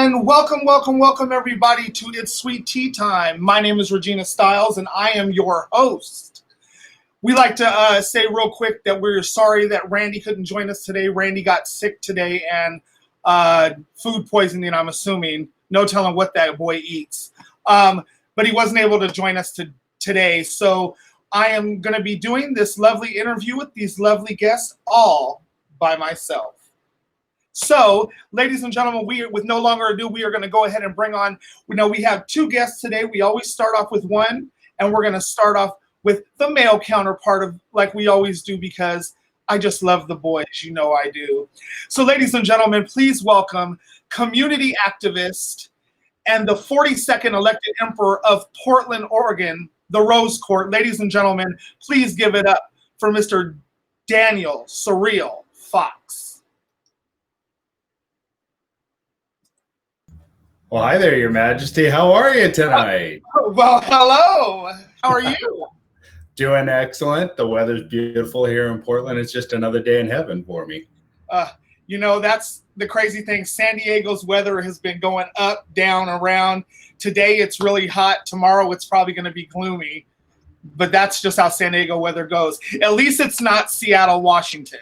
And welcome everybody to It's Sweet Tea Time. My name is Regina Stiles and I am your host. We like to say real quick that we're sorry that Randy couldn't join us today. Randy got sick today and food poisoning, I'm assuming. No telling what that boy eats. But he wasn't able to join us today. So I am going to be doing this lovely interview with these lovely guests all by myself. So, ladies and gentlemen, with no longer ado, we are going to go ahead and bring on, we have two guests today. We always start off with one, and we're going to start off with the male counterpart of, like we always do, because I just love the boys, you know I do. So, ladies and gentlemen, please welcome community activist and the 42nd elected emperor of Portland, Oregon, the Rose Court. Ladies and gentlemen, please give it up for Mr. Daniel Surreal Fox. Well, hi there, Your Majesty. How are you tonight? Well, hello. How are you? Doing excellent. The weather's beautiful here in Portland. It's just another day in heaven for me. That's the crazy thing. San Diego's weather has been going up, down, around. Today it's really hot. Tomorrow it's probably going to be gloomy. But that's just how San Diego weather goes. At least it's not Seattle, Washington.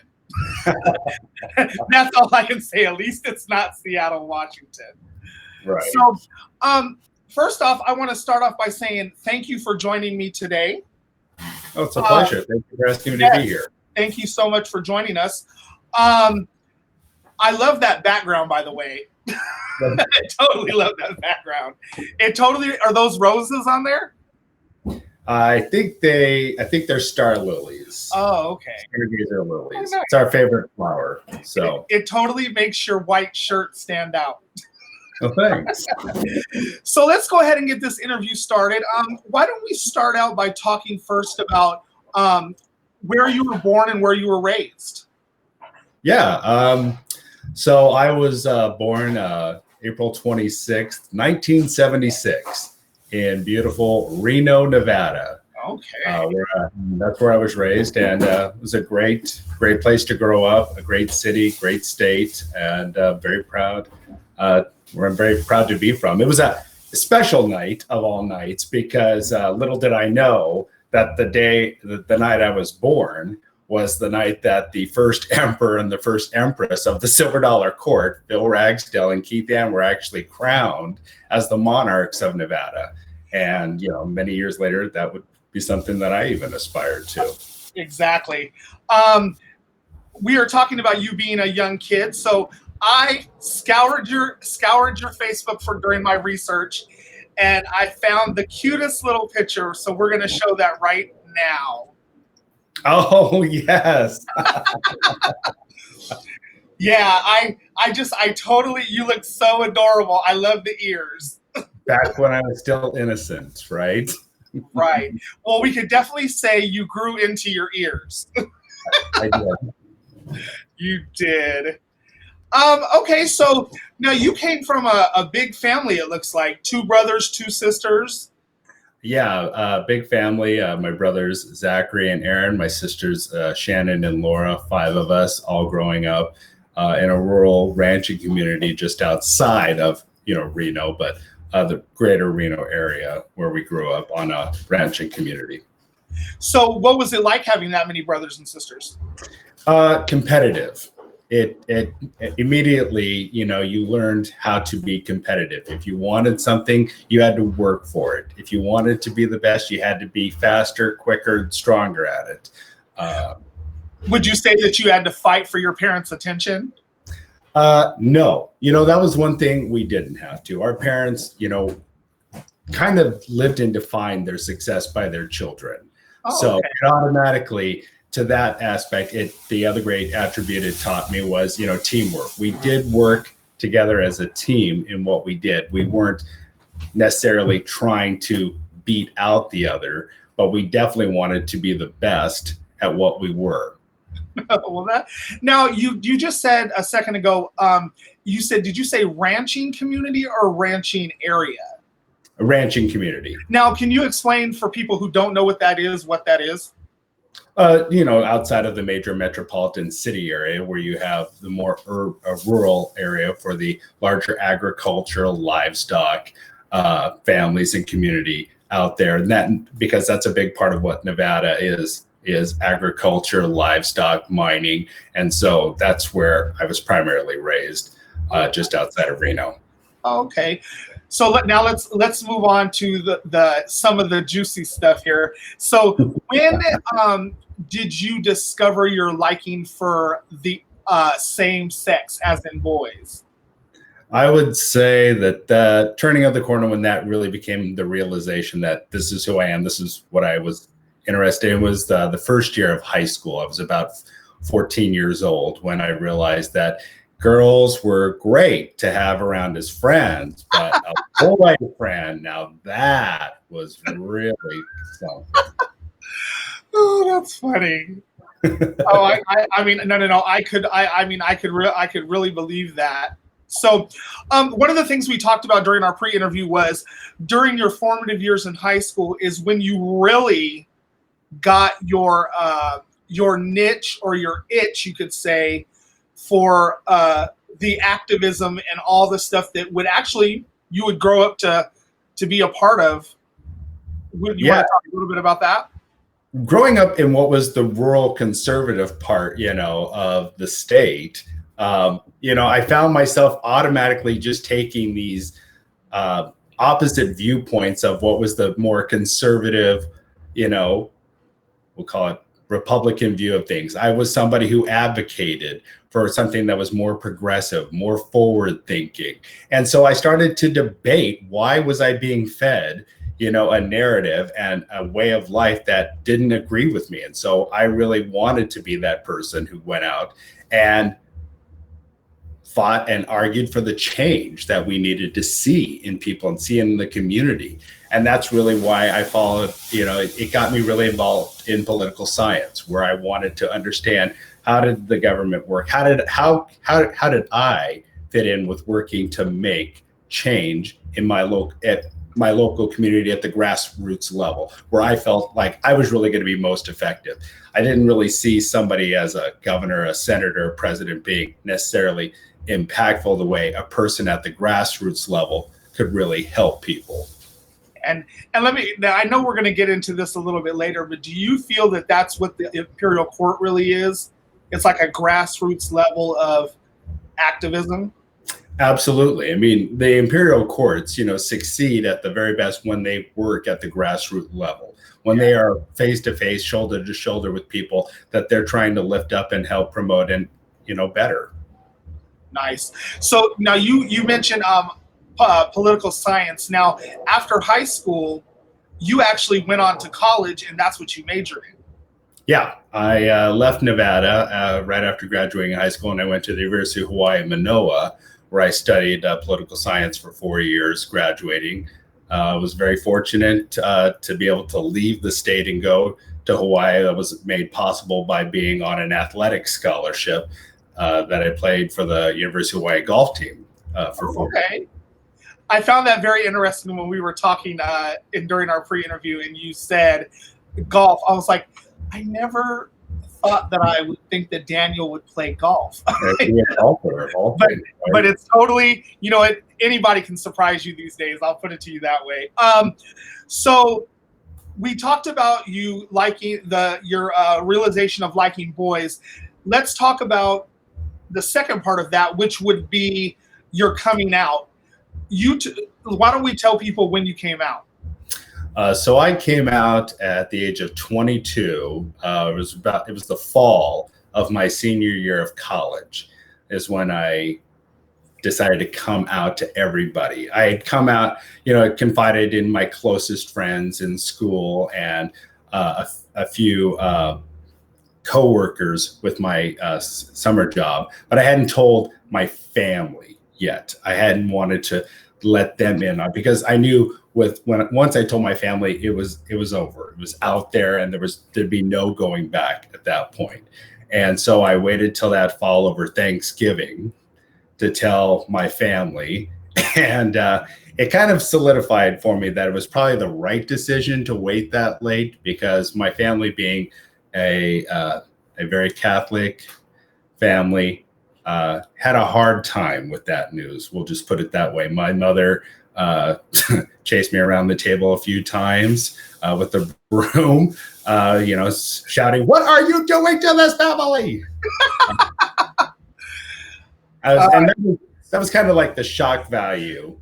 That's all I can say. At least it's not Seattle, Washington. Right. So, first off, I want to start off by saying thank you for joining me today. Oh, it's a pleasure. Thank you for asking me to be here. Thank you so much for joining us. I love that background, by the way. I totally love that background. Are those roses on there? I think they're star lilies. Oh, okay. These are lilies. Oh, nice. It's our favorite flower. So it totally makes your white shirt stand out. Oh, thanks. So let's go ahead and get this interview started. Why don't we start out by talking first about where you were born and where you were raised? Yeah. So I was born April 26th, 1976 in beautiful Reno, Nevada. Okay. That's where I was raised, and it was a great place to grow up, a great city, great state, and very proud. Where I'm very proud to be from. It was a special night of all nights because little did I know that the night I was born was the night that the first emperor and the first empress of the Silver Dollar Court, Bill Ragsdale and Keith Ann, were actually crowned as the monarchs of Nevada. And, many years later, that would be something that I even aspired to. Exactly. We are talking about you being a young kid. So I scoured your Facebook during my research, and I found the cutest little picture. So we're going to show that right now. Oh, yes. Yeah, you look so adorable. I love the ears. Back when I was still innocent, right? Right. Well, we could definitely say you grew into your ears. I did. You did. Okay, so now you came from a big family, it looks like. 2 brothers, 2 sisters. Yeah, big family. My brothers, Zachary and Aaron, my sisters, Shannon and Laura, 5 of us, all growing up in a rural ranching community just outside of, Reno, but the greater Reno area where we grew up on a ranching community. So what was it like having that many brothers and sisters? Competitive. It immediately, you learned how to be competitive. If you wanted something, you had to work for it. If you wanted to be the best, you had to be faster, quicker, stronger at it. Would you say that you had to fight for your parents' attention? No. That was one thing we didn't have to. Our parents, kind of lived and defined their success by their children. Oh, so okay. It automatically, to that aspect, the other great attribute it taught me was, teamwork. We did work together as a team in what we did. We weren't necessarily trying to beat out the other, but we definitely wanted to be the best at what we were. Well, now you just said a second ago, did you say ranching community or ranching area? A ranching community. Now, can you explain for people who don't know what that is? Outside of the major metropolitan city area where you have the more rural area for the larger agricultural livestock families and community out there. And that, because that's a big part of what Nevada is agriculture, livestock, mining. And so that's where I was primarily raised, just outside of Reno. Okay. So now let's move on to the some of the juicy stuff here. So when did you discover your liking for the same sex, as in boys? I would say that the turning of the corner when that really became the realization that this is who I am, this is what I was interested in, was the first year of high school. I was about 14 years old when I realized that girls were great to have around as friends, but a boy friend, now that was really something. Oh, that's funny. Oh, I mean, no. I could really believe that. So, one of the things we talked about during our pre-interview was during your formative years in high school is when you really got your niche or your itch, you could say, for the activism and all the stuff that would actually you would grow up to be a part of. Would you want to talk a little bit about that? Growing up in what was the rural conservative part, of the state, I found myself automatically just taking these opposite viewpoints of what was the more conservative, we'll call it Republican view of things. I was somebody who advocated for something that was more progressive, more forward thinking. And so I started to debate, why was I being fed a narrative and a way of life that didn't agree with me. And so I really wanted to be that person who went out and fought and argued for the change that we needed to see in people and see in the community. And that's really why I followed, it got me really involved in political science, where I wanted to understand, how did the government work? How did I fit in with working to make change in my local community at the grassroots level, where I felt like I was really going to be most effective. I didn't really see somebody as a governor, a senator, a president being necessarily impactful the way a person at the grassroots level could really help people. And I know we're going to get into this a little bit later, but do you feel that that's what the Imperial Court really is? It's like a grassroots level of activism? Absolutely. I mean, the imperial courts, succeed at the very best when they work at the grassroots level, when they are face to face, shoulder to shoulder with people that they're trying to lift up and help promote and, better. Nice. So now you mentioned political science. Now, after high school, you actually went on to college, and that's what you majored in. Yeah, I left Nevada right after graduating high school, and I went to the University of Hawaii in Manoa, where I studied political science for 4 years, graduating. I was very fortunate to be able to leave the state and go to Hawaii. That was made possible by being on an athletic scholarship that I played for the University of Hawaii golf team for 4 years. Okay. I found that very interesting when we were talking during our pre-interview, and you said golf. I was like, I never thought that I would think that Daniel would play golf. But it's totally, anybody can surprise you these days. I'll put it to you that way. So we talked about you liking your realization of liking boys. Let's talk about the second part of that, which would be your coming out. Why don't we tell people when you came out? So I came out at the age of 22. It was the fall of my senior year of college is when I decided to come out to everybody. I had come out, confided in my closest friends in school and a few coworkers with my summer job, but I hadn't told my family yet. I hadn't wanted to let them in on, because I knew once I told my family, it was over. It was out there, and there'd be no going back at that point. And so I waited till that fall over Thanksgiving to tell my family, and it kind of solidified for me that it was probably the right decision to wait that late, because my family being a very Catholic family, had a hard time with that news. We'll just put it that way. My mother chased me around the table a few times with the broom, shouting, "What are you doing to this family?" And that was kind of like the shock value,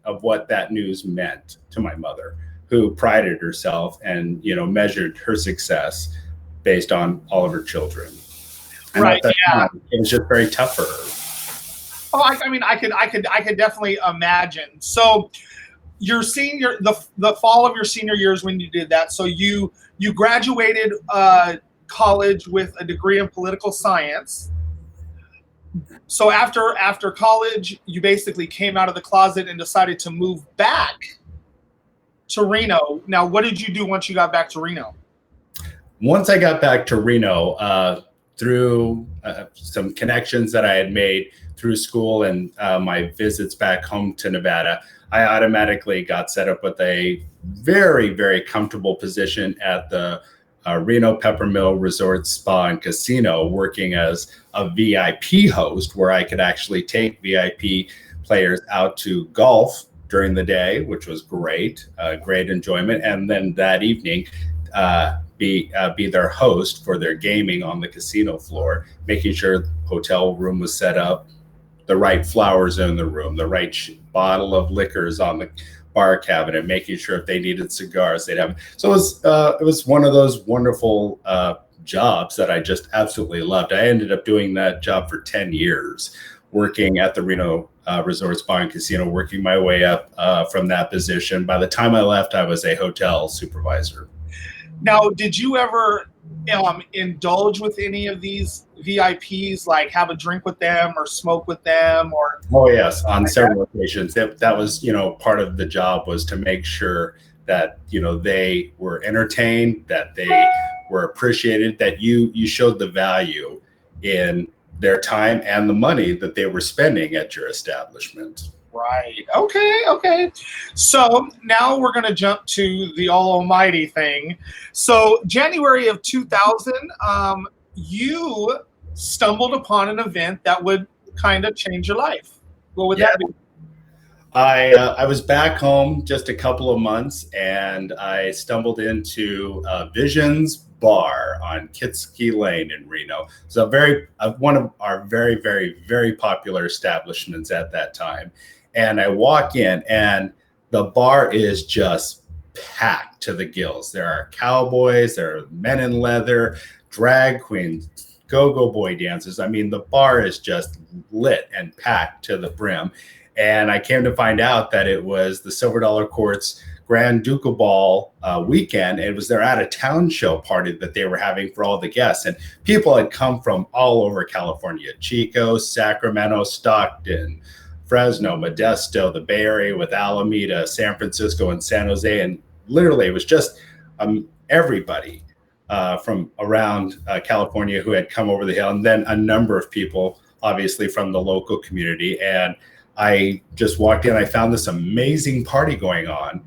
of what that news meant to my mother, who prided herself and, measured her success based on all of her children. And right. Yeah. Time, it was just very tough for her. Oh, I could definitely imagine. So your the fall of your senior years when you did that. So you graduated college with a degree in political science. So after college, you basically came out of the closet and decided to move back to Reno. Now, what did you do once you got back to Reno? Once I got back to Reno, through some connections that I had made through school and my visits back home to Nevada, I automatically got set up with a very, very comfortable position at the Reno Peppermill Resort Spa and Casino, working as a VIP host, where I could actually take VIP players out to golf during the day, which was great enjoyment, and then that evening be their host for their gaming on the casino floor, making sure the hotel room was set up, the right flowers in the room, the right bottle of liquors on the bar cabinet, making sure if they needed cigars, they'd have. So it was one of those wonderful jobs that I just absolutely loved. I ended up doing that job for 10 years, working at the Reno Resort Spa and Casino, working my way up from that position. By the time I left, I was a hotel supervisor. Now, did you ever indulge with any of these VIPs, like have a drink with them or smoke with them? Or oh yes, on several occasions. That was part of the job, was to make sure that they were entertained, that they were appreciated, that you showed the value in their time and the money that they were spending at your establishment. Right. Okay. So now we're going to jump to the almighty thing. So January of 2000, you stumbled upon an event that would kind of change your life. What would that be? I was back home just a couple of months, and I stumbled into Visions Bar on Kitsky Lane in Reno. So one of our very, very, very popular establishments at that time. And I walk in, and the bar is just packed to the gills. There are cowboys, there are men in leather, drag queens, go-go boy dancers. I mean, the bar is just lit and packed to the brim. And I came to find out that it was the Silver Dollar Court's Grand Ducal Ball weekend. It was their out-of-town show party that they were having for all the guests. And people had come from all over California: Chico, Sacramento, Stockton, Fresno, Modesto, the Bay Area with Alameda, San Francisco, and San Jose. And literally, it was just everybody from around California who had come over the hill, and then a number of people, obviously, from the local community. And I just walked in, I found this amazing party going on.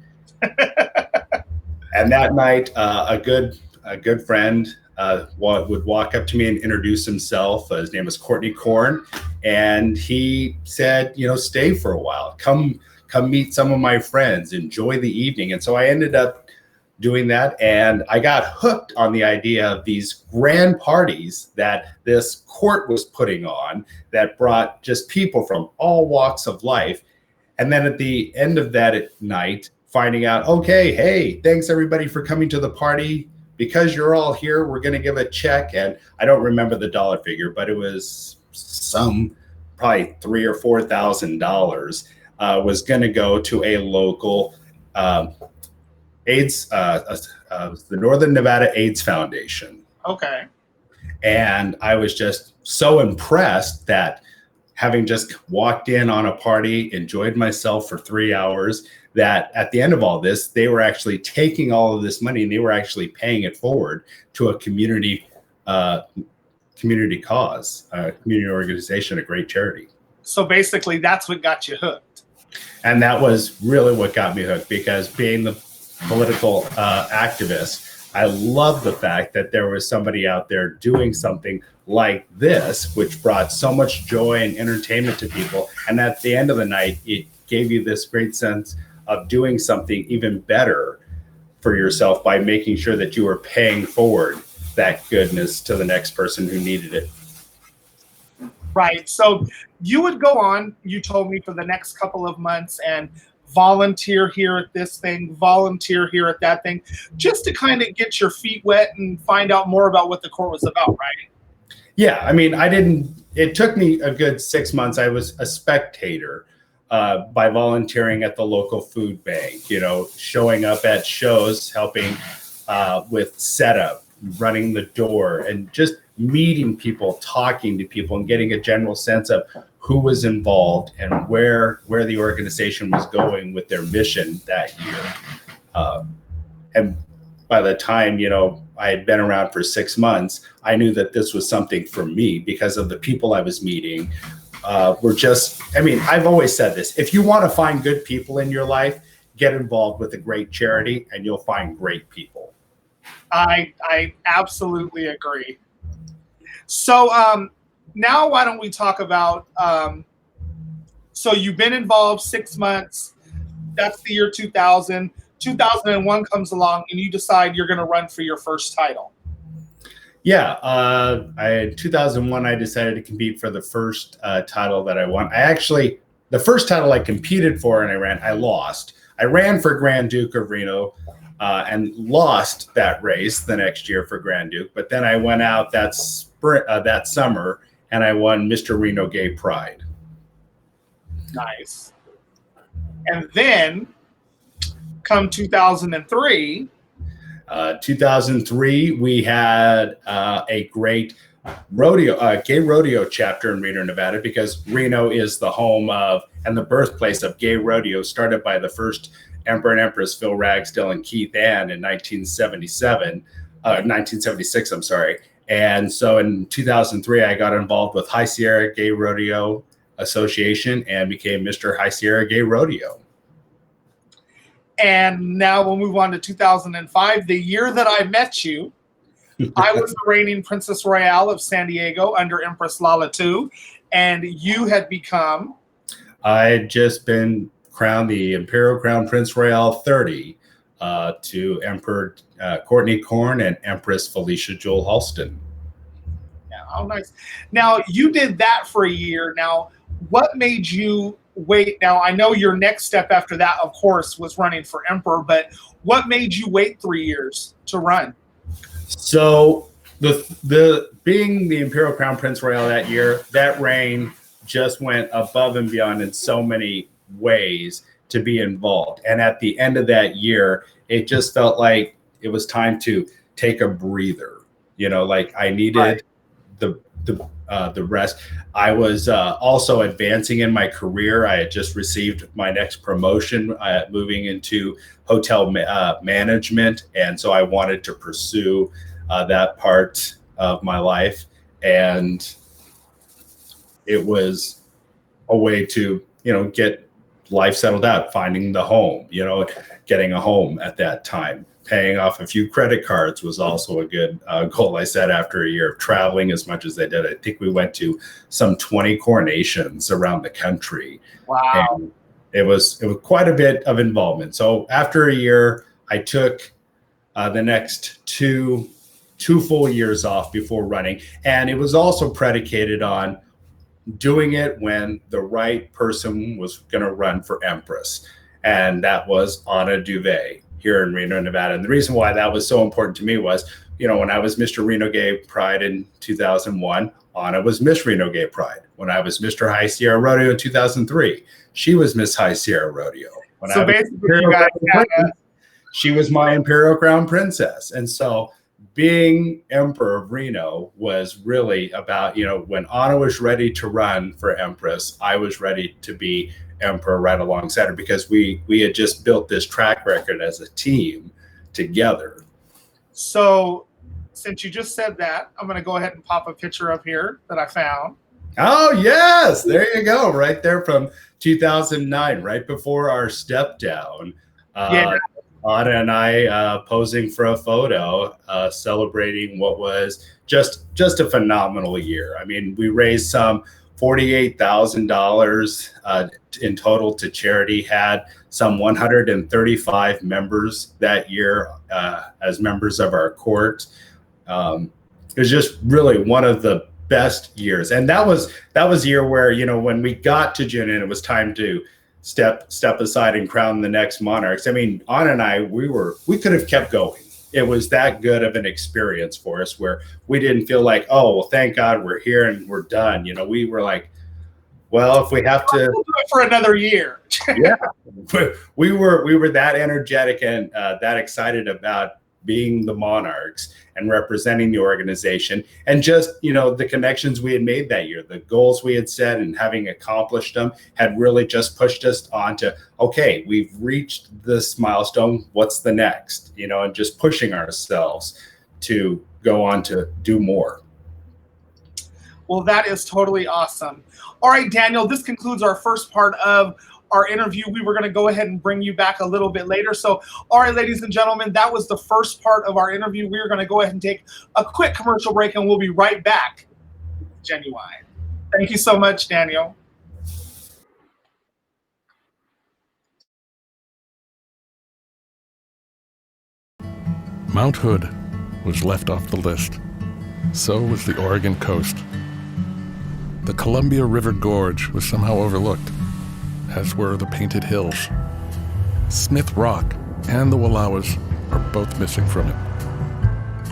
And that night, a good friend would walk up to me and introduce himself. His name was Courtney Korn, and he said, stay for a while, come meet some of my friends, enjoy the evening. And so I ended up doing that, and I got hooked on the idea of these grand parties that this court was putting on that brought just people from all walks of life. And then at the end of that night, finding out, okay, hey, thanks everybody for coming to the party. Because you're all here, we're going to give a check. And I don't remember the dollar figure, but it was probably $3,000 or $4,000 was going to go to a local AIDS, the Northern Nevada AIDS Foundation. Okay. And I was just so impressed that, having just walked in on a party, enjoyed myself for 3 hours, that at the end of all this, they were actually taking all of this money and they were actually paying it forward to a community cause, a community organization, a great charity. So basically, that's what got you hooked. And that was really what got me hooked, because being the political activist, I love the fact that there was somebody out there doing something like this, which brought so much joy and entertainment to people. And at the end of the night, it gave you this great sense of doing something even better for yourself by making sure that you were paying forward that goodness to the next person who needed it. Right. So you would go on, you told me, for the next couple of months and volunteer here at this thing, volunteer here at that thing, just to kind of get your feet wet and find out more about what the court was about, right? Yeah. I mean, it took me a good 6 months. I was a spectator by volunteering at the local food bank, showing up at shows, helping with setup, running the door, and just meeting people, talking to people, and getting a general sense of who was involved and where the organization was going with their mission that year. And by the time, I had been around for 6 months, I knew that this was something for me because of the people I was meeting. I've always said this: if you want to find good people in your life, get involved with a great charity and you'll find great people. I absolutely agree. So now why don't we talk about, so you've been involved 6 months, that's the year 2000, 2001 comes along and you decide you're going to run for your first title. Yeah, in 2001, I decided to compete for the first title that I won. The first title I competed for and I lost. I ran for Grand Duke of Reno and lost that race the next year for Grand Duke. But then I went out that summer and I won Mr. Reno Gay Pride. Nice. And then come 2003. 2003, we had a great gay rodeo chapter in Reno, Nevada, because Reno is the home of and the birthplace of gay rodeo, started by the first Emperor and Empress Phil Ragsdale and Keith Ann in 1976, I'm sorry. And so in 2003, I got involved with High Sierra Gay Rodeo Association and became Mr. High Sierra Gay Rodeo. And now we'll move on to 2005, the year that I met you. I was the reigning Princess Royale of San Diego under Empress Lala II, and you had become... I had just been crowned the Imperial Crown Prince Royale 30 to Emperor Courtney Corn and Empress Felicia Jewel Halston. Yeah, oh, nice. Now, you did that for a year. Now, what made you wait? Now, I know your next step after that, of course, was running for Emperor, but what made you wait 3 years to run? So the being the Imperial Crown Prince Royale that year, that reign just went above and beyond in so many ways to be involved. And at the end of that year, it just felt like it was time to take a breather. Like I needed the rest. I was also advancing in my career. I had just received my next promotion, moving into hotel management. And so I wanted to pursue that part of my life. And it was a way to, get life settled out, finding the home, getting a home at that time. Paying off a few credit cards was also a good goal I set after a year of traveling as much as I did. I think we went to some 20 coronations around the country. Wow. And it was quite a bit of involvement. So after a year, I took the next two full years off before running. And it was also predicated on doing it when the right person was going to run for Empress. And that was Anna Duvet here in Reno, Nevada. And the reason why that was so important to me was, when I was Mr. Reno Gay Pride in 2001, Anna was Miss Reno Gay Pride. When I was Mr. High Sierra Rodeo in 2003, she was Miss High Sierra Rodeo. When so basically, you guys she was my Imperial Crown Princess. And so being Emperor of Reno was really about, when Anna was ready to run for Empress, I was ready to be Emperor right alongside her, because we had just built this track record as a team together. So since you just said that, I'm going to go ahead and pop a picture up here that I found. Oh, yes. There you go. Right there from 2009, right before our step down. Yeah. Anna and I posing for a photo, celebrating what was just a phenomenal year. I mean, we raised some $48,000 in total to charity, had some 135 members that year as members of our court. It was just really one of the best years. And that was a year where, when we got to June and it was time to step aside and crown the next monarchs. I mean, Anna and I, we could have kept going. It was that good of an experience for us where we didn't feel like, oh, well, thank God we're here and we're done. We were like, well, if we have to do it for another year. Yeah, we were that energetic and that excited about being the monarchs and representing the organization, and just the connections we had made that year, the goals we had set, and having accomplished them had really just pushed us on to, okay, we've reached this milestone, what's the next, and just pushing ourselves to go on to do more. Well, that is totally awesome. All right, Daniel, this concludes our first part of our interview. We were going to go ahead and bring you back a little bit later. So, all right, ladies and gentlemen, that was the first part of our interview. We're going to go ahead and take a quick commercial break, and we'll be right back. JenuWine. Thank you so much, Daniel. Mount Hood was left off the list. So was the Oregon coast. The Columbia River Gorge was somehow overlooked, as were the Painted Hills. Smith Rock and the Wallowas are both missing from it.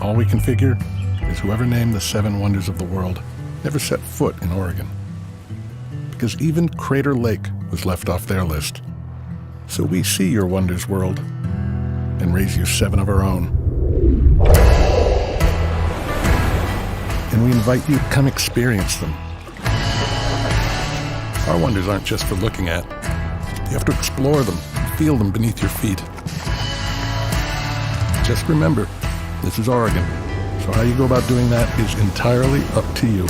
All we can figure is whoever named the 7 wonders of the world never set foot in Oregon. Because even Crater Lake was left off their list. So we see your wonders, world, and raise you 7 of our own. And we invite you to come experience them. Our wonders aren't just for looking at. You have to explore them, feel them beneath your feet. Just remember, this is Oregon, so how you go about doing that is entirely up to you.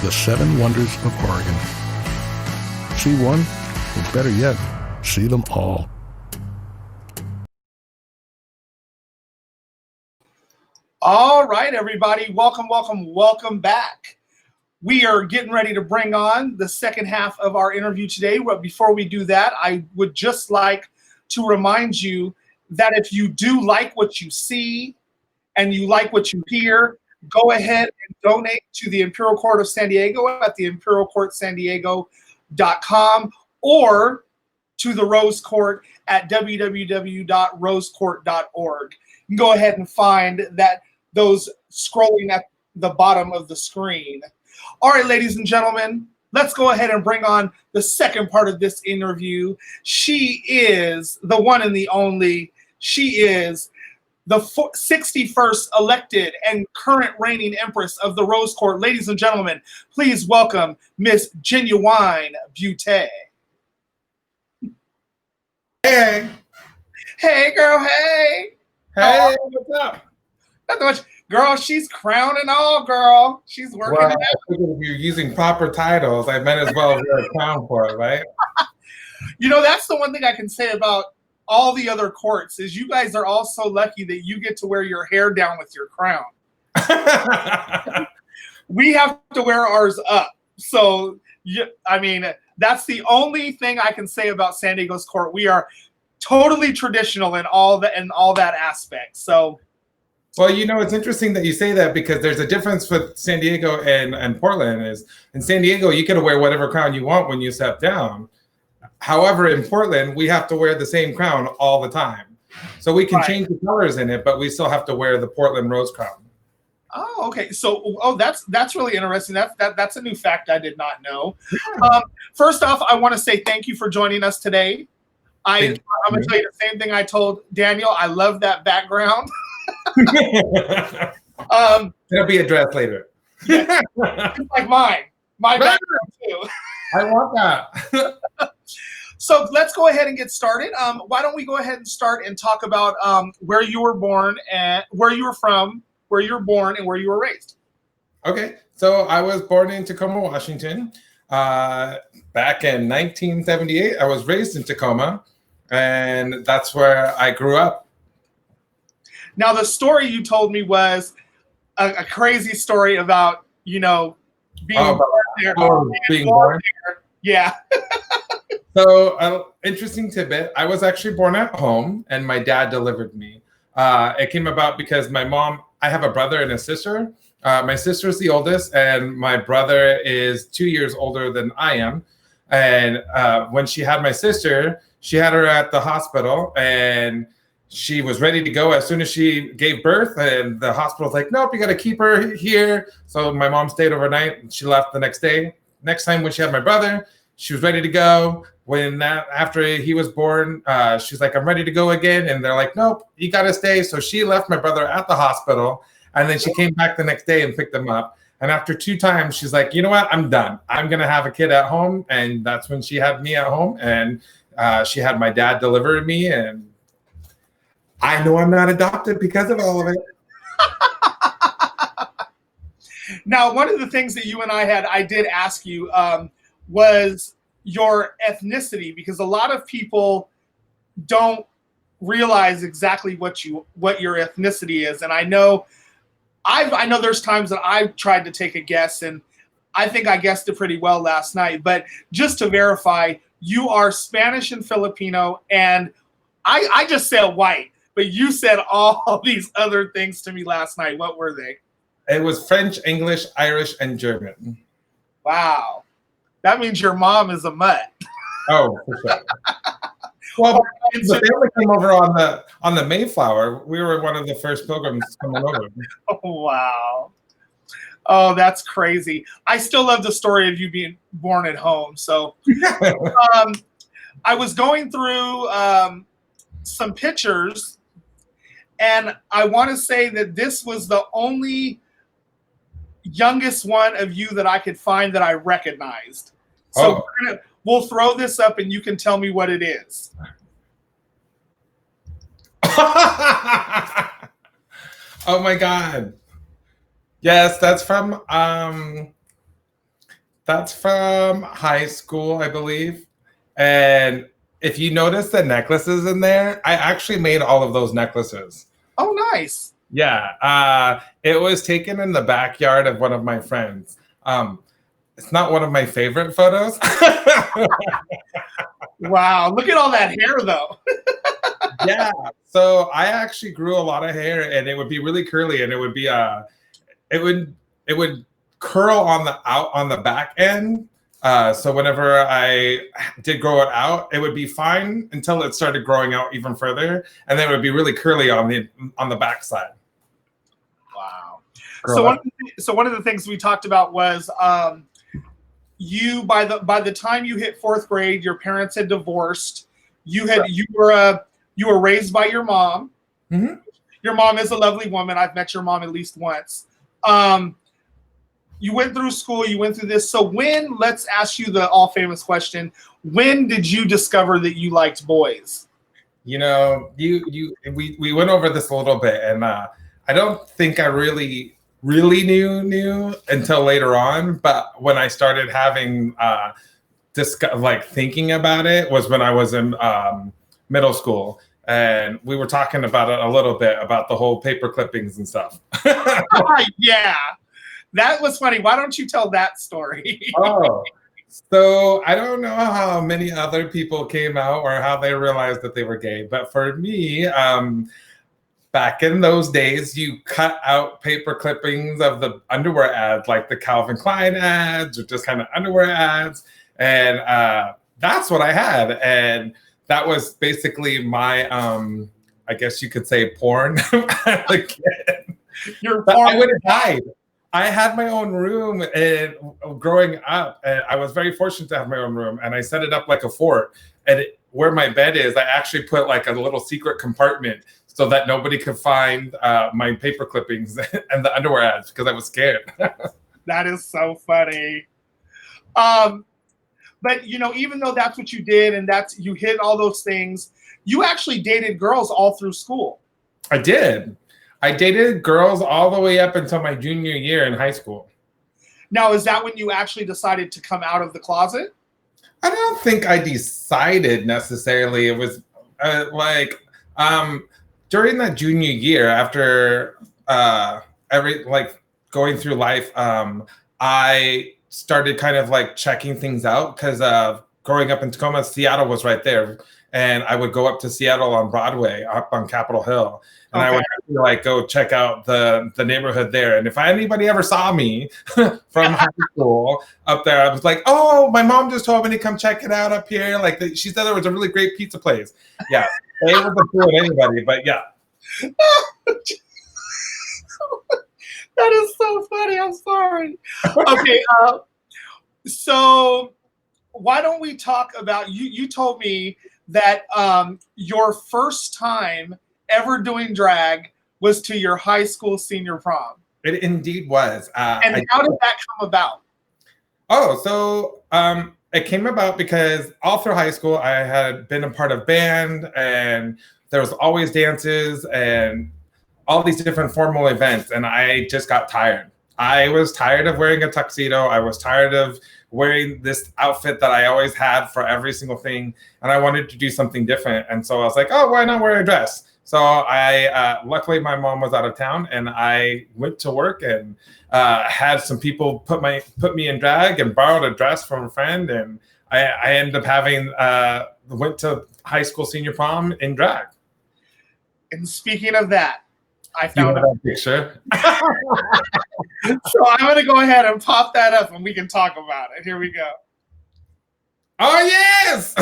The 7 Wonders of Oregon. See one, or better yet, see them all. All right, everybody, welcome back. We are getting ready to bring on the second half of our interview today. But before we do that, I would just like to remind you that if you do like what you see and you like what you hear, go ahead and donate to the Imperial Court of San Diego at the imperialcourtsandiego.com or to the Rose Court at www.rosecourt.org. You can go ahead and find those scrolling at the bottom of the screen. All right, ladies and gentlemen, let's go ahead and bring on the second part of this interview. She is the one and the only. She is the 61st elected and current reigning Empress of the Rose Court. Ladies and gentlemen, please welcome Miss JenuWine Beauté. Hey. Hey, girl, hey. Hey, what's up? Not much. Girl, she's crowning all, girl. She's working Well, it out. I figured if you're using proper titles, I might as well wear a crown for it, right? That's the one thing I can say about all the other courts is you guys are all so lucky that you get to wear your hair down with your crown. We have to wear ours up. So, that's the only thing I can say about San Diego's court. We are totally traditional in all that aspect. So, well, it's interesting that you say that because there's a difference with San Diego and Portland. Is in San Diego, you can wear whatever crown you want when you step down. However, in Portland, we have to wear the same crown all the time. So we can change the colors in it, but we still have to wear the Portland Rose crown. Oh, okay. So, that's really interesting. That's a new fact I did not know. First off, I want to say thank you for joining us today. I'm going to tell you the same thing I told Daniel. I love that background. It'll be addressed later. Yeah, it's like mine. My background too. I want that. So let's go ahead and get started. Why don't we go ahead and start and talk about where you were born and where you were from, where you were born and where you were raised. Okay, so I was born in Tacoma, Washington. Back in 1978, I was raised in Tacoma. and that's where I grew up. Now, the story you told me was a crazy story about, being born there. Being born. There. Yeah. So, interesting tidbit. I was actually born at home, and my dad delivered me. It came about because I have a brother and a sister. My sister's the oldest, and my brother is 2 years older than I am. And when she had my sister, she had her at the hospital, and she was ready to go as soon as she gave birth. And the hospital's like, nope, you got to keep her here. So my mom stayed overnight, and she left the next day. Next time when she had my brother, she was ready to go. After he was born, she's like, I'm ready to go again. And they're like, nope, you got to stay. So she left my brother at the hospital. And then she came back the next day and picked him up. And after 2 times, she's like, you know what? I'm done. I'm going to have a kid at home. And that's when she had me at home. And she had my dad deliver me. And I know I'm not adopted because of all of it. Now, one of the things that you and I did ask you was your ethnicity, because a lot of people don't realize exactly what your ethnicity is. And I know there's times that I've tried to take a guess, and I think I guessed it pretty well last night. But just to verify, you are Spanish and Filipino, and I just said white, but you said all these other things to me last night. What were they? It was French, English, Irish, and German. Wow. That means your mom is a mutt. Oh, for sure. Well, the family came over on the Mayflower. We were one of the first pilgrims coming over. Oh, wow. Oh, that's crazy. I still love the story of you being born at home. So I was going through some pictures, and I want to say that this was the only youngest one of you that I could find that I recognized. So we'll throw this up and you can tell me what it is. Oh my God. Yes, that's from high school, I believe. And if you notice the necklaces in there, I actually made all of those necklaces. Oh, nice. Yeah, it was taken in the backyard of one of my friends. It's not one of my favorite photos. Wow, look at all that hair, though. Yeah, so I actually grew a lot of hair, and it would be really curly, and it would be it would curl on the back end. So whenever I did grow it out, it would be fine until it started growing out even further, and then it would be really curly on the back side. Wow. So one of the things we talked about was you by the time you hit 4th grade, your parents had divorced. You were raised by your mom. Mm-hmm. Your mom is a lovely woman. I've met your mom at least once. You went through school. You went through this. So let's ask you the all famous question: when did you discover that you liked boys? You know, we went over this a little bit, and I don't think I really knew until later on. But when I started having thinking about it was when I was in middle school, and we were talking about it a little bit about the whole paper clippings and stuff. Yeah, that was funny. Why don't you tell that story? Oh, so I don't know how many other people came out or how they realized that they were gay, but for me, back in those days, you cut out paper clippings of the underwear ads, like the Calvin Klein ads or just kind of underwear ads. And that's what I had. And that was basically my, I guess you could say, porn. Your porn. I would have died. I had my own room growing up. And I was very fortunate to have my own room. And I set it up like a fort. And where my bed is, I actually put like a little secret compartment so that nobody could find my paper clippings and the underwear ads because I was scared. That is so funny. But even though that's what you did and you hit all those things, you actually dated girls all through school. I did. I dated girls all the way up until my junior year in high school. Now, is that when you actually decided to come out of the closet? I don't think I decided necessarily. It was During that junior year, after going through life, I started kind of like checking things out because growing up in Tacoma, Seattle was right there. And I would go up to Seattle on Broadway, up on Capitol Hill. And I would like go check out the neighborhood there. And if anybody ever saw me from high school up there, I was like, oh, my mom just told me to come check it out up here. Like she said there was a really great pizza place. Yeah, they wasn't fooling anybody, but yeah. That is so funny. I'm sorry. Okay, so why don't we talk about you? You told me that your first time ever doing drag was to your high school senior prom. It indeed was. And how did that come about? Oh, so it came about because all through high school, I had been a part of band, and there was always dances and all these different formal events, and I just got tired. I was tired of wearing a tuxedo. I was tired of wearing this outfit that I always had for every single thing, and I wanted to do something different. And so I was like, oh, why not wear a dress? So I luckily my mom was out of town, and I went to work and had some people put me in drag and borrowed a dress from a friend, and I ended up having went to high school senior prom in drag. And speaking of that, I found that picture. So I'm going to go ahead and pop that up and we can talk about it. Here we go. Oh, yes.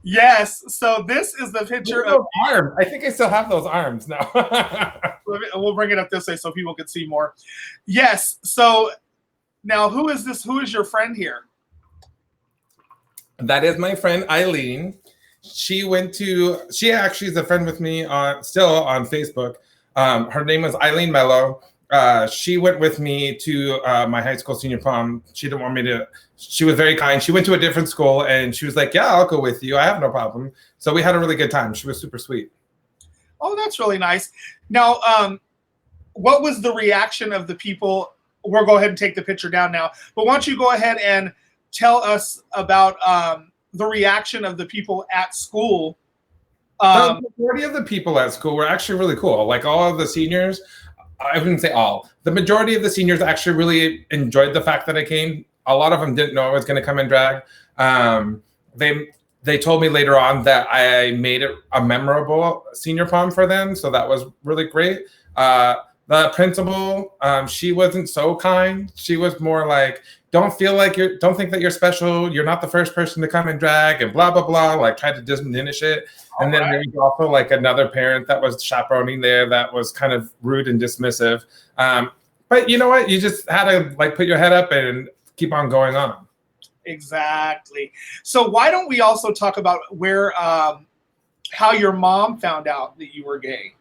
Yes. So this is the picture of arms. I think I still have those arms now. We'll bring it up this way so people can see more. Yes. So now who is this? Who is your friend here? That is my friend Eileen. She actually is a friend with me still on Facebook. Her name was Eileen Mello. She went with me to my high school senior prom. She didn't want me to. She was very kind. She went to a different school, and she was like, yeah, I'll go with you. I have no problem. So we had a really good time. She was super sweet. Oh, that's really nice. Now, what was the reaction of the people? We'll go ahead and take the picture down now. But why don't you go ahead and tell us about the reaction of the people at school? The majority of the people at school were actually really cool. Like all of the seniors, I wouldn't say all. The majority of the seniors actually really enjoyed the fact that I came. A lot of them didn't know I was going to come in drag. They told me later on that I made it a memorable senior prom for them, so that was really great. The principal, she wasn't so kind. She was more like, don't think that you're special. You're not the first person to come in drag and blah, blah, blah, like tried to diminish it. And then there was also like another parent that was chaperoning there that was kind of rude and dismissive. But you know what? You just had to like put your head up and keep on going on. Exactly. So why don't we also talk about how your mom found out that you were gay?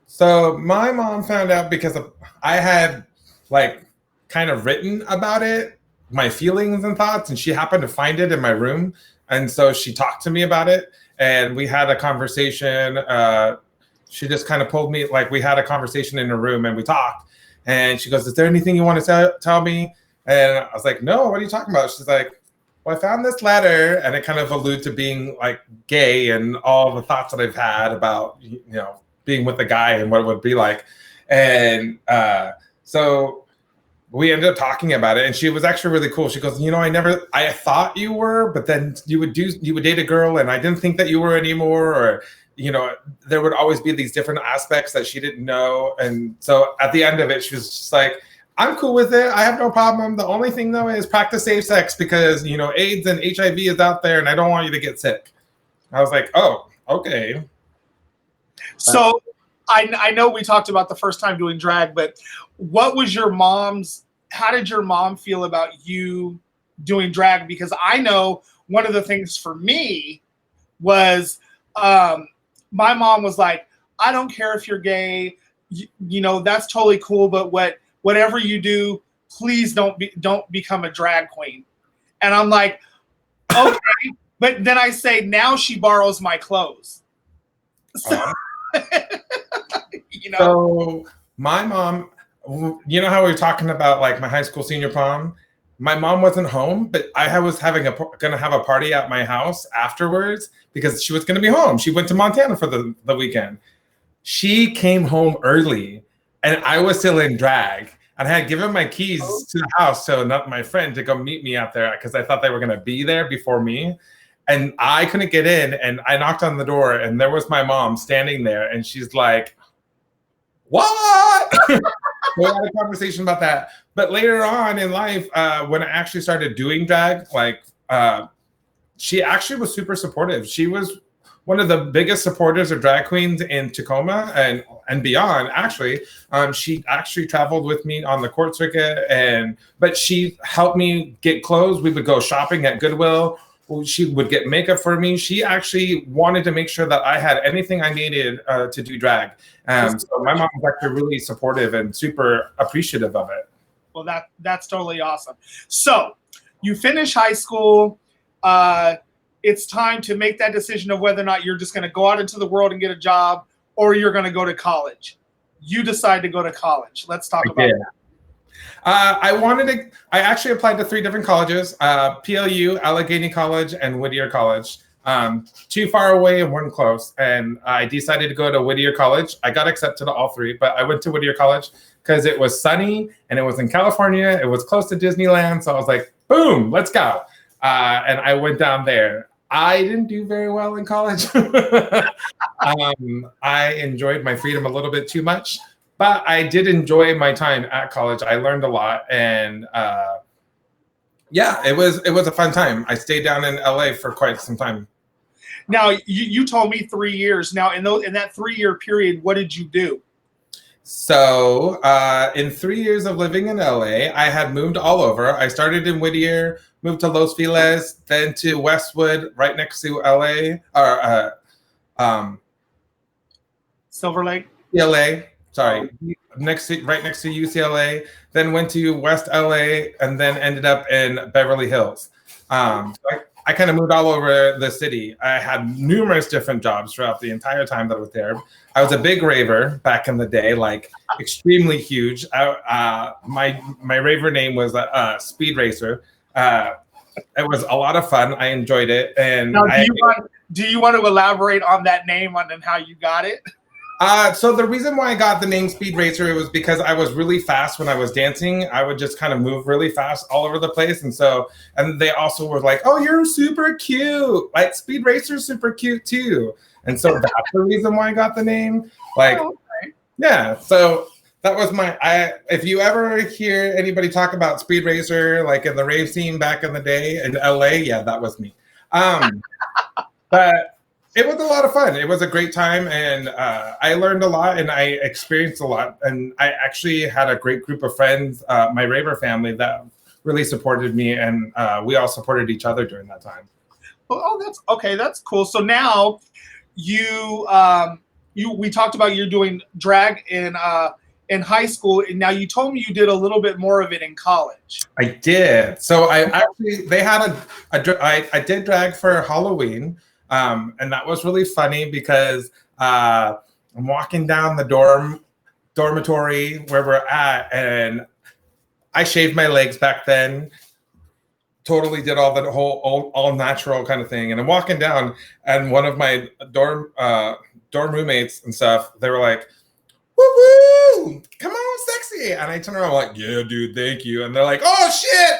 So my mom found out because I had like kind of written about it, my feelings and thoughts, and she happened to find it in my room. And so she talked to me about it, and we had a conversation. She just kind of pulled me, like we had a conversation in her room and we talked. And she goes, is there anything you want to tell me? And I was like, no, what are you talking about? She's like, well, I found this letter, and it kind of alluded to being like gay and all the thoughts that I've had about, being with a guy and what it would be like. And so we ended up talking about it, and she was actually really cool. She goes, I thought you were, but then you would date a girl, and I didn't think that you were anymore, or, there would always be these different aspects that she didn't know. And so at the end of it, she was just like, I'm cool with it. I have no problem. The only thing though is practice safe sex because, AIDS and HIV is out there, and I don't want you to get sick. I was like, oh, okay. So I know we talked about the first time doing drag, but how did your mom feel about you doing drag? Because I know one of the things for me was my mom was like, I don't care if you're gay, that's totally cool, but whatever you do, please don't become a drag queen. And I'm like, okay. But then I say, now she borrows my clothes. So, So my mom, how we were talking about like my high school senior prom? my mom wasn't home, but I was gonna have a party at my house afterwards because she was gonna be home. She went to Montana for the weekend. She came home early, and I was still in drag. And I had given my keys to the house to my friend to go meet me out there because I thought they were gonna be there before me. And I couldn't get in, and I knocked on the door, and there was my mom standing there, and she's like, "What?" We had a conversation about that. But later on in life, when I actually started doing drag, she actually was super supportive. She was one of the biggest supporters of drag queens in Tacoma and beyond. Actually, she actually traveled with me on the court circuit, but she helped me get clothes. We would go shopping at Goodwill. She would get makeup for me. She actually wanted to make sure that I had anything I needed to do drag. So my mom was actually really supportive and super appreciative of it. Well, that's totally awesome. So you finish high school. It's time to make that decision of whether or not you're just going to go out into the world and get a job, or you're going to go to college. You decide to go to college. Let's talk about that. I actually applied to 3 different colleges, PLU, Allegheny College, and Whittier College. 2 far away and 1 close. And I decided to go to Whittier College. I got accepted to all 3, but I went to Whittier College because it was sunny and it was in California. It was close to Disneyland. So I was like, boom, let's go. And I went down there. I didn't do very well in college. I enjoyed my freedom a little bit too much. But I did enjoy my time at college. I learned a lot, and it was a fun time. I stayed down in LA for quite some time. Now, you told me 3 years. Now, in that 3-year period, what did you do? So in 3 years of living in LA, I had moved all over. I started in Whittier, moved to Los Feliz, then to Westwood, right next to LA, or Silver Lake? LA. Sorry, right next to UCLA, then went to West LA, and then ended up in Beverly Hills. So I kind of moved all over the city. I had numerous different jobs throughout the entire time that I was there. I was a big raver back in the day, like extremely huge. My raver name was Speed Racer. It was a lot of fun. I enjoyed it. And now, do you want to elaborate on that name and how you got it? So the reason why I got the name Speed Racer, it was because I was really fast when I was dancing. I would just kind of move really fast all over the place. And they also were like, "Oh, you're super cute. Like Speed Racer's super cute too." And so that's the reason why I got the name. Yeah. So that was if you ever hear anybody talk about Speed Racer, like in the rave scene back in the day in LA, yeah, that was me. But it was a lot of fun. It was a great time, and I learned a lot, and I experienced a lot. And I actually had a great group of friends, my raver family, that really supported me, and we all supported each other during that time. Oh, that's okay. That's cool. So now we talked about you doing drag in high school, and now you told me you did a little bit more of it in college. I did. So I did drag for Halloween. And that was really funny because I'm walking down the dormitory where we're at, and I shaved my legs back then. Totally did all the whole all natural kind of thing. And I'm walking down, and one of my dorm roommates and stuff, they were like, "Woo woo, come on, sexy!" And I turn around, I'm like, "Yeah, dude, thank you." And they're like, "Oh shit!"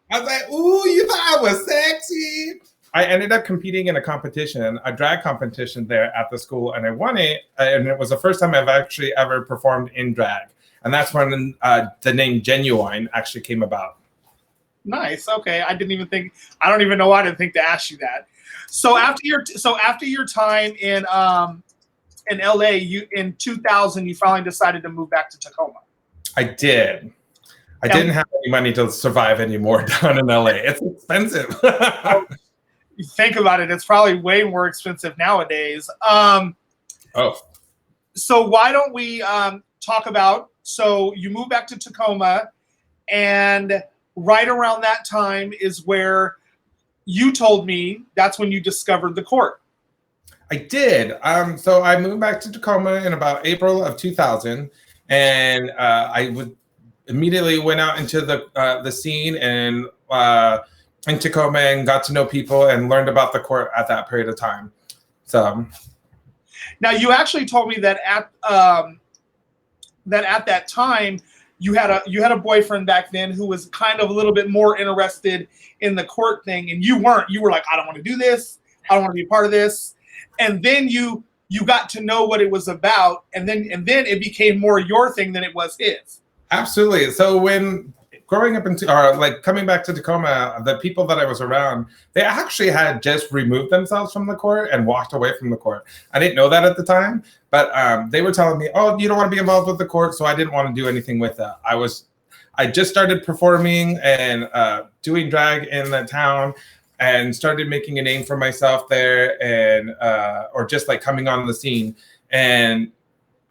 I was like, "Ooh, you thought I was sexy?" I ended up competing in a drag competition there at the school, and I won it. And it was the first time I've actually ever performed in drag. And that's when the name JenuWine actually came about. Nice. Okay. I don't even know why I didn't think to ask you that. So after your time in LA, in 2000, you finally decided to move back to Tacoma. I did. I didn't have any money to survive anymore down in LA. It's expensive. You think about it, it's probably way more expensive nowadays. So why don't we talk about, so you moved back to Tacoma, and right around that time is where you told me that's when you discovered the court. I did. So I moved back to Tacoma in about April of 2000, and immediately went out into the scene and in Tacoma and got to know people and learned about the court at that period of time. So now you actually told me that at that time you had a boyfriend back then who was kind of a little bit more interested in the court thing, and you weren't. You were like, I don't want to do this. I don't want to be a part of this. And then you got to know what it was about, and then it became more your thing than it was his. Absolutely. So when growing up coming back to Tacoma, the people that I was around, they actually had just removed themselves from the court and walked away from the court. I didn't know that at the time, but they were telling me, oh, you don't want to be involved with the court. So I didn't want to do anything with that. I just started performing and doing drag in the town and started making a name for myself there, and or just like coming on the scene. And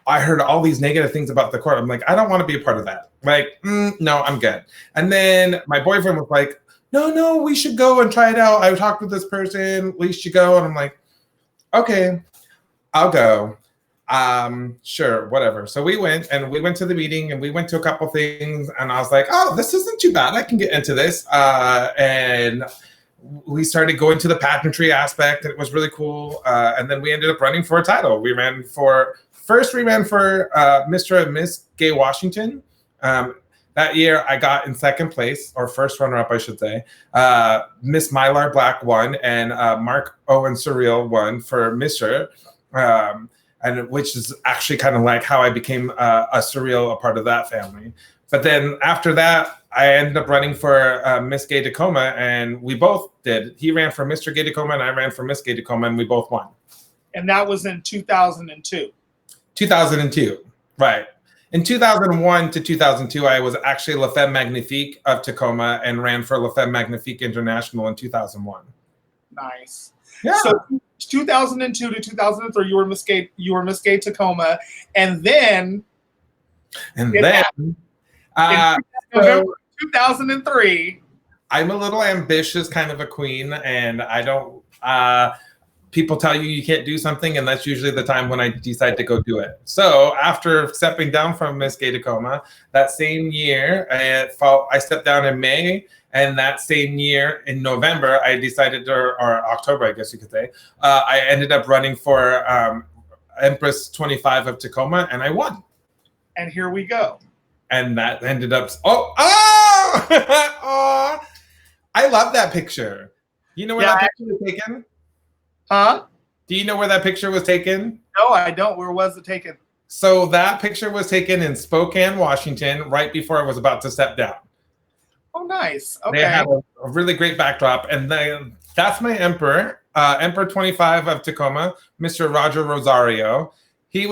I heard all these negative things about the court. I'm like, I don't want to be a part of that. Like, no, I'm good. And then my boyfriend was like, no, we should go and try it out. I talked with this person. We should go. And I'm like, okay, I'll go. Sure, whatever. So we went to the meeting, and we went to a couple things, and I was like, oh, this isn't too bad. I can get into this. And we started going to the pageantry aspect, and it was really cool. And then we ended up running for a title. We ran for Mr. and Miss Gay Washington. That year I got in second place, or first runner-up, I should say. Miss Mylar Black won, and Mark Owen Surreal won for Mr. And which is actually kind of like how I became a part of that family. But then after that, I ended up running for Miss Gay Tacoma, and we both did. He ran for Mr. Gay Tacoma, and I ran for Miss Gay Tacoma, and we both won. And that was in 2002. 2002, right. In 2001 to 2002, I was actually La Femme Magnifique of Tacoma and ran for La Femme Magnifique International in 2001. Nice. Yeah. So 2002 to 2003, you were Miss Gay Tacoma, and then November 2003. I'm a little ambitious kind of a queen, and I don't. People tell you can't do something, and that's usually the time when I decide to go do it. So after stepping down from Miss Gay Tacoma, that same year, I stepped down in May, and that same year in November, I decided, or October, I guess you could say, I ended up running for Empress 25 of Tacoma, and I won. And here we go. And that ended up, oh, I love that picture. You know where that picture was taken? Huh? Do you know where that picture was taken? No, I don't. Where was it taken? So that picture was taken in Spokane, Washington, right before I was about to step down. Oh, nice. Okay. They had a really great backdrop. And that's my emperor, Emperor 25 of Tacoma, Mr. Roger Rosario. He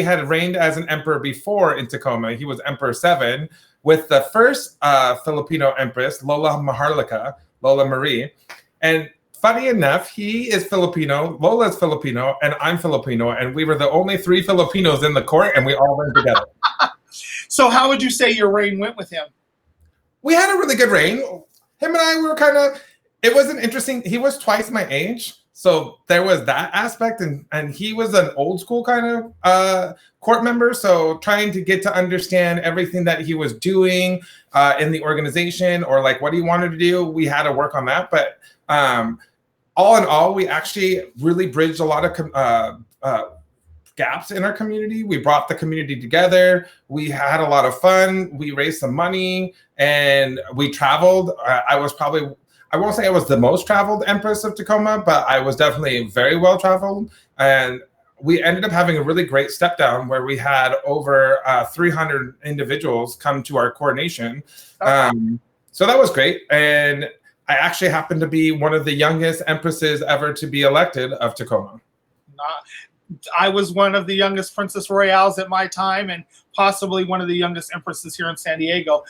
had reigned as an emperor before in Tacoma. He was Emperor 7 with the first Filipino empress, Lola Marie. And funny enough, he is Filipino, Lola's Filipino, and I'm Filipino. And we were the only 3 Filipinos in the court, and we all ran together. So how would you say your reign went with him? We had a really good reign. Him and I were it was an interesting, he was twice my age. So there was that aspect, and he was an old school kind of court member. So trying to get to understand everything that he was doing in the organization, or like what he wanted to do, we had to work on that. But all in all, we actually really bridged a lot of gaps in our community. We brought the community together. We had a lot of fun. We raised some money, and we traveled. I won't say I was the most traveled Empress of Tacoma, but I was definitely very well traveled. And we ended up having a really great step down where we had over 300 individuals come to our coronation. So that was great. And I actually happened to be one of the youngest empresses ever to be elected of Tacoma. I was one of the youngest Princess Royales at my time, and possibly one of the youngest empresses here in San Diego.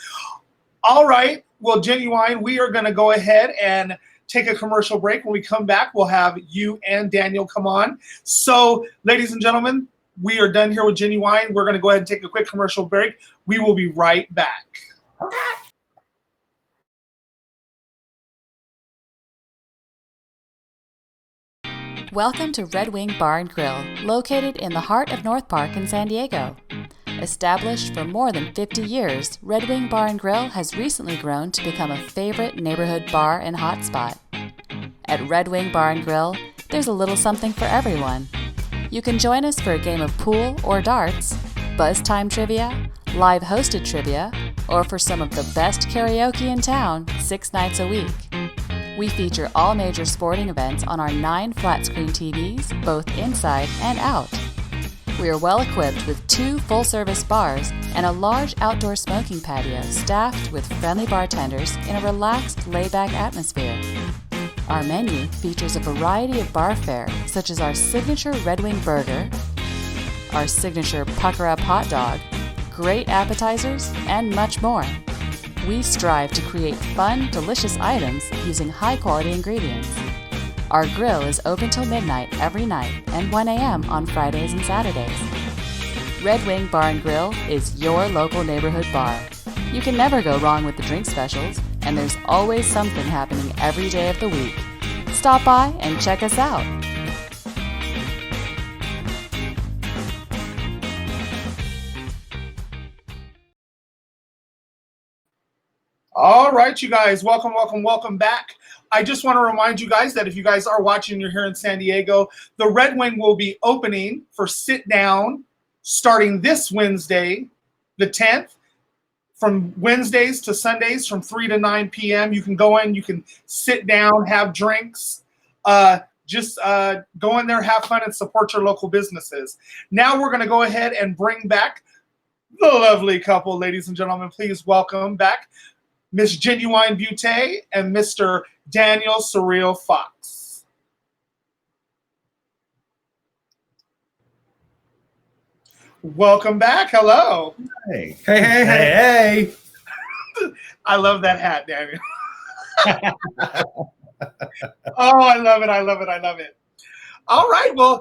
All right. Well, JenuWine, we are going to go ahead and take a commercial break. When we come back, we'll have you and Daniel come on. So, ladies and gentlemen, we are done here with JenuWine. We're going to go ahead and take a quick commercial break. We will be right back. Okay. Welcome to Red Wing Bar and Grill, located in the heart of North Park in San Diego. Established for more than 50 years, Red Wing Bar and Grill has recently grown to become a favorite neighborhood bar and hotspot. At Red Wing Bar and Grill, there's a little something for everyone. You can join us for a game of pool or darts, buzz time trivia, live hosted trivia, or for some of the best karaoke in town 6 nights a week. We feature all major sporting events on our 9 flat-screen TVs, both inside and out. We are well equipped with 2 full-service bars and a large outdoor smoking patio staffed with friendly bartenders in a relaxed, laid-back atmosphere. Our menu features a variety of bar fare, such as our signature Red Wing Burger, our signature Pucker Up Hot Dog, great appetizers, and much more. We strive to create fun, delicious items using high-quality ingredients. Our grill is open till midnight every night and 1 a.m. on Fridays and Saturdays. Red Wing Bar and Grill is your local neighborhood bar. You can never go wrong with the drink specials, and there's always something happening every day of the week. Stop by and check us out. All right, you guys, welcome back. I just want to remind you guys that if you guys are watching, you're here in San Diego, the Red Wing will be opening for sit down starting this Wednesday, the 10th, from Wednesdays to Sundays from 3 to 9 p.m. You can go in, you can sit down, have drinks, just go in there, have fun, and support your local businesses. Now we're going to go ahead and bring back the lovely couple, ladies and gentlemen. Please welcome back Miss JenuWine Butte and Mr. Daniel Surreal Fox. Welcome back. Hello. Hey. Hey, hey, hey. Hey. I love that hat, Daniel. Oh, I love it. I love it. I love it. All right. Well,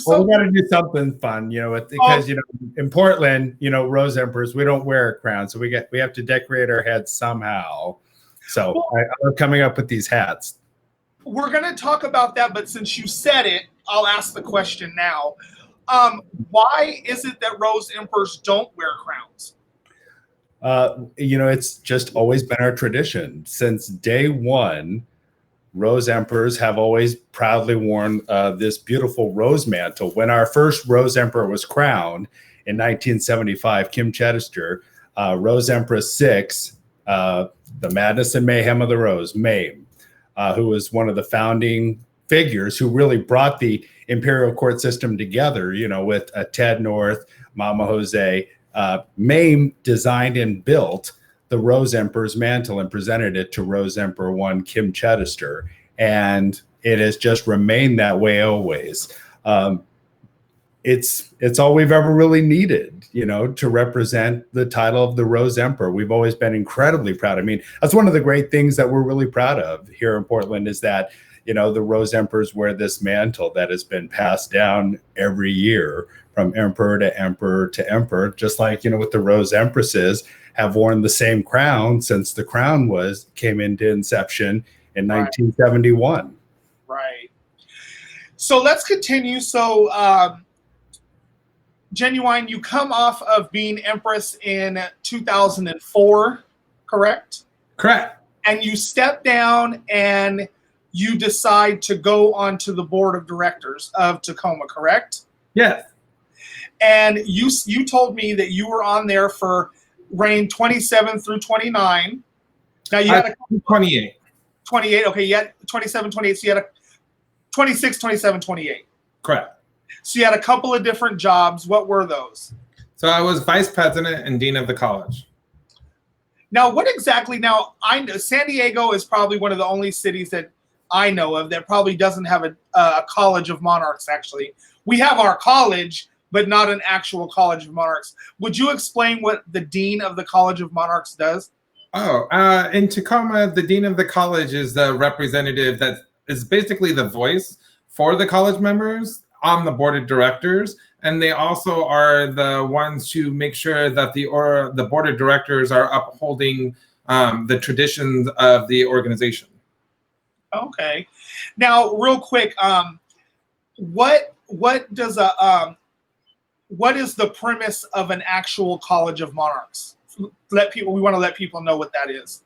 Well, we got to do something fun, because in Portland, Rose Emperors, we don't wear a crown, so we have to decorate our heads somehow. So I'm coming up with these hats. We're going to talk about that, but since you said it, I'll ask the question now. Why is it that Rose Emperors don't wear crowns? It's just always been our tradition since day one. Rose Emperors have always proudly worn this beautiful rose mantle. When our first Rose Emperor was crowned in 1975, Kim Chedester, Rose Empress 6, the Madness and Mayhem of the Rose, Mame, who was one of the founding figures who really brought the imperial court system together, with Ted North, Mama Jose. Mame designed and built the Rose Emperor's mantle and presented it to Rose Emperor 1 Kim Chedester, and it has just remained that way always. It's all we've ever really needed, to represent the title of the Rose Emperor. We've always been incredibly proud. I mean, that's one of the great things that we're really proud of here in Portland is that, the Rose Emperors wear this mantle that has been passed down every year from emperor to emperor to emperor, just like, with the Rose Empresses have worn the same crown since the crown came into inception in 1971. Right. So let's continue. So, JenuWine, you come off of being Empress in 2004, correct? Correct. And you step down and you decide to go onto the board of directors of Tacoma, correct? Yes. And you told me that you were on there for reign 27 through 29. Now you had 28. 28, okay, you had 27, 28, so you had a 26, 27, 28. Correct. So you had a couple of different jobs. What were those? So I was vice president and dean of the college. Now, what exactly, I know San Diego is probably one of the only cities that I know of that probably doesn't have a college of monarchs, actually. We have our college, but not an actual college of monarchs. Would you explain what the dean of the College of Monarchs does? Oh, in Tacoma, the dean of the college is the representative that is basically the voice for the college members on the board of directors. And they also are the ones to make sure that the board of directors are upholding the traditions of the organization. Okay. Now, real quick, what does what is the premise of an actual College of Monarchs? We want to let people know what that is.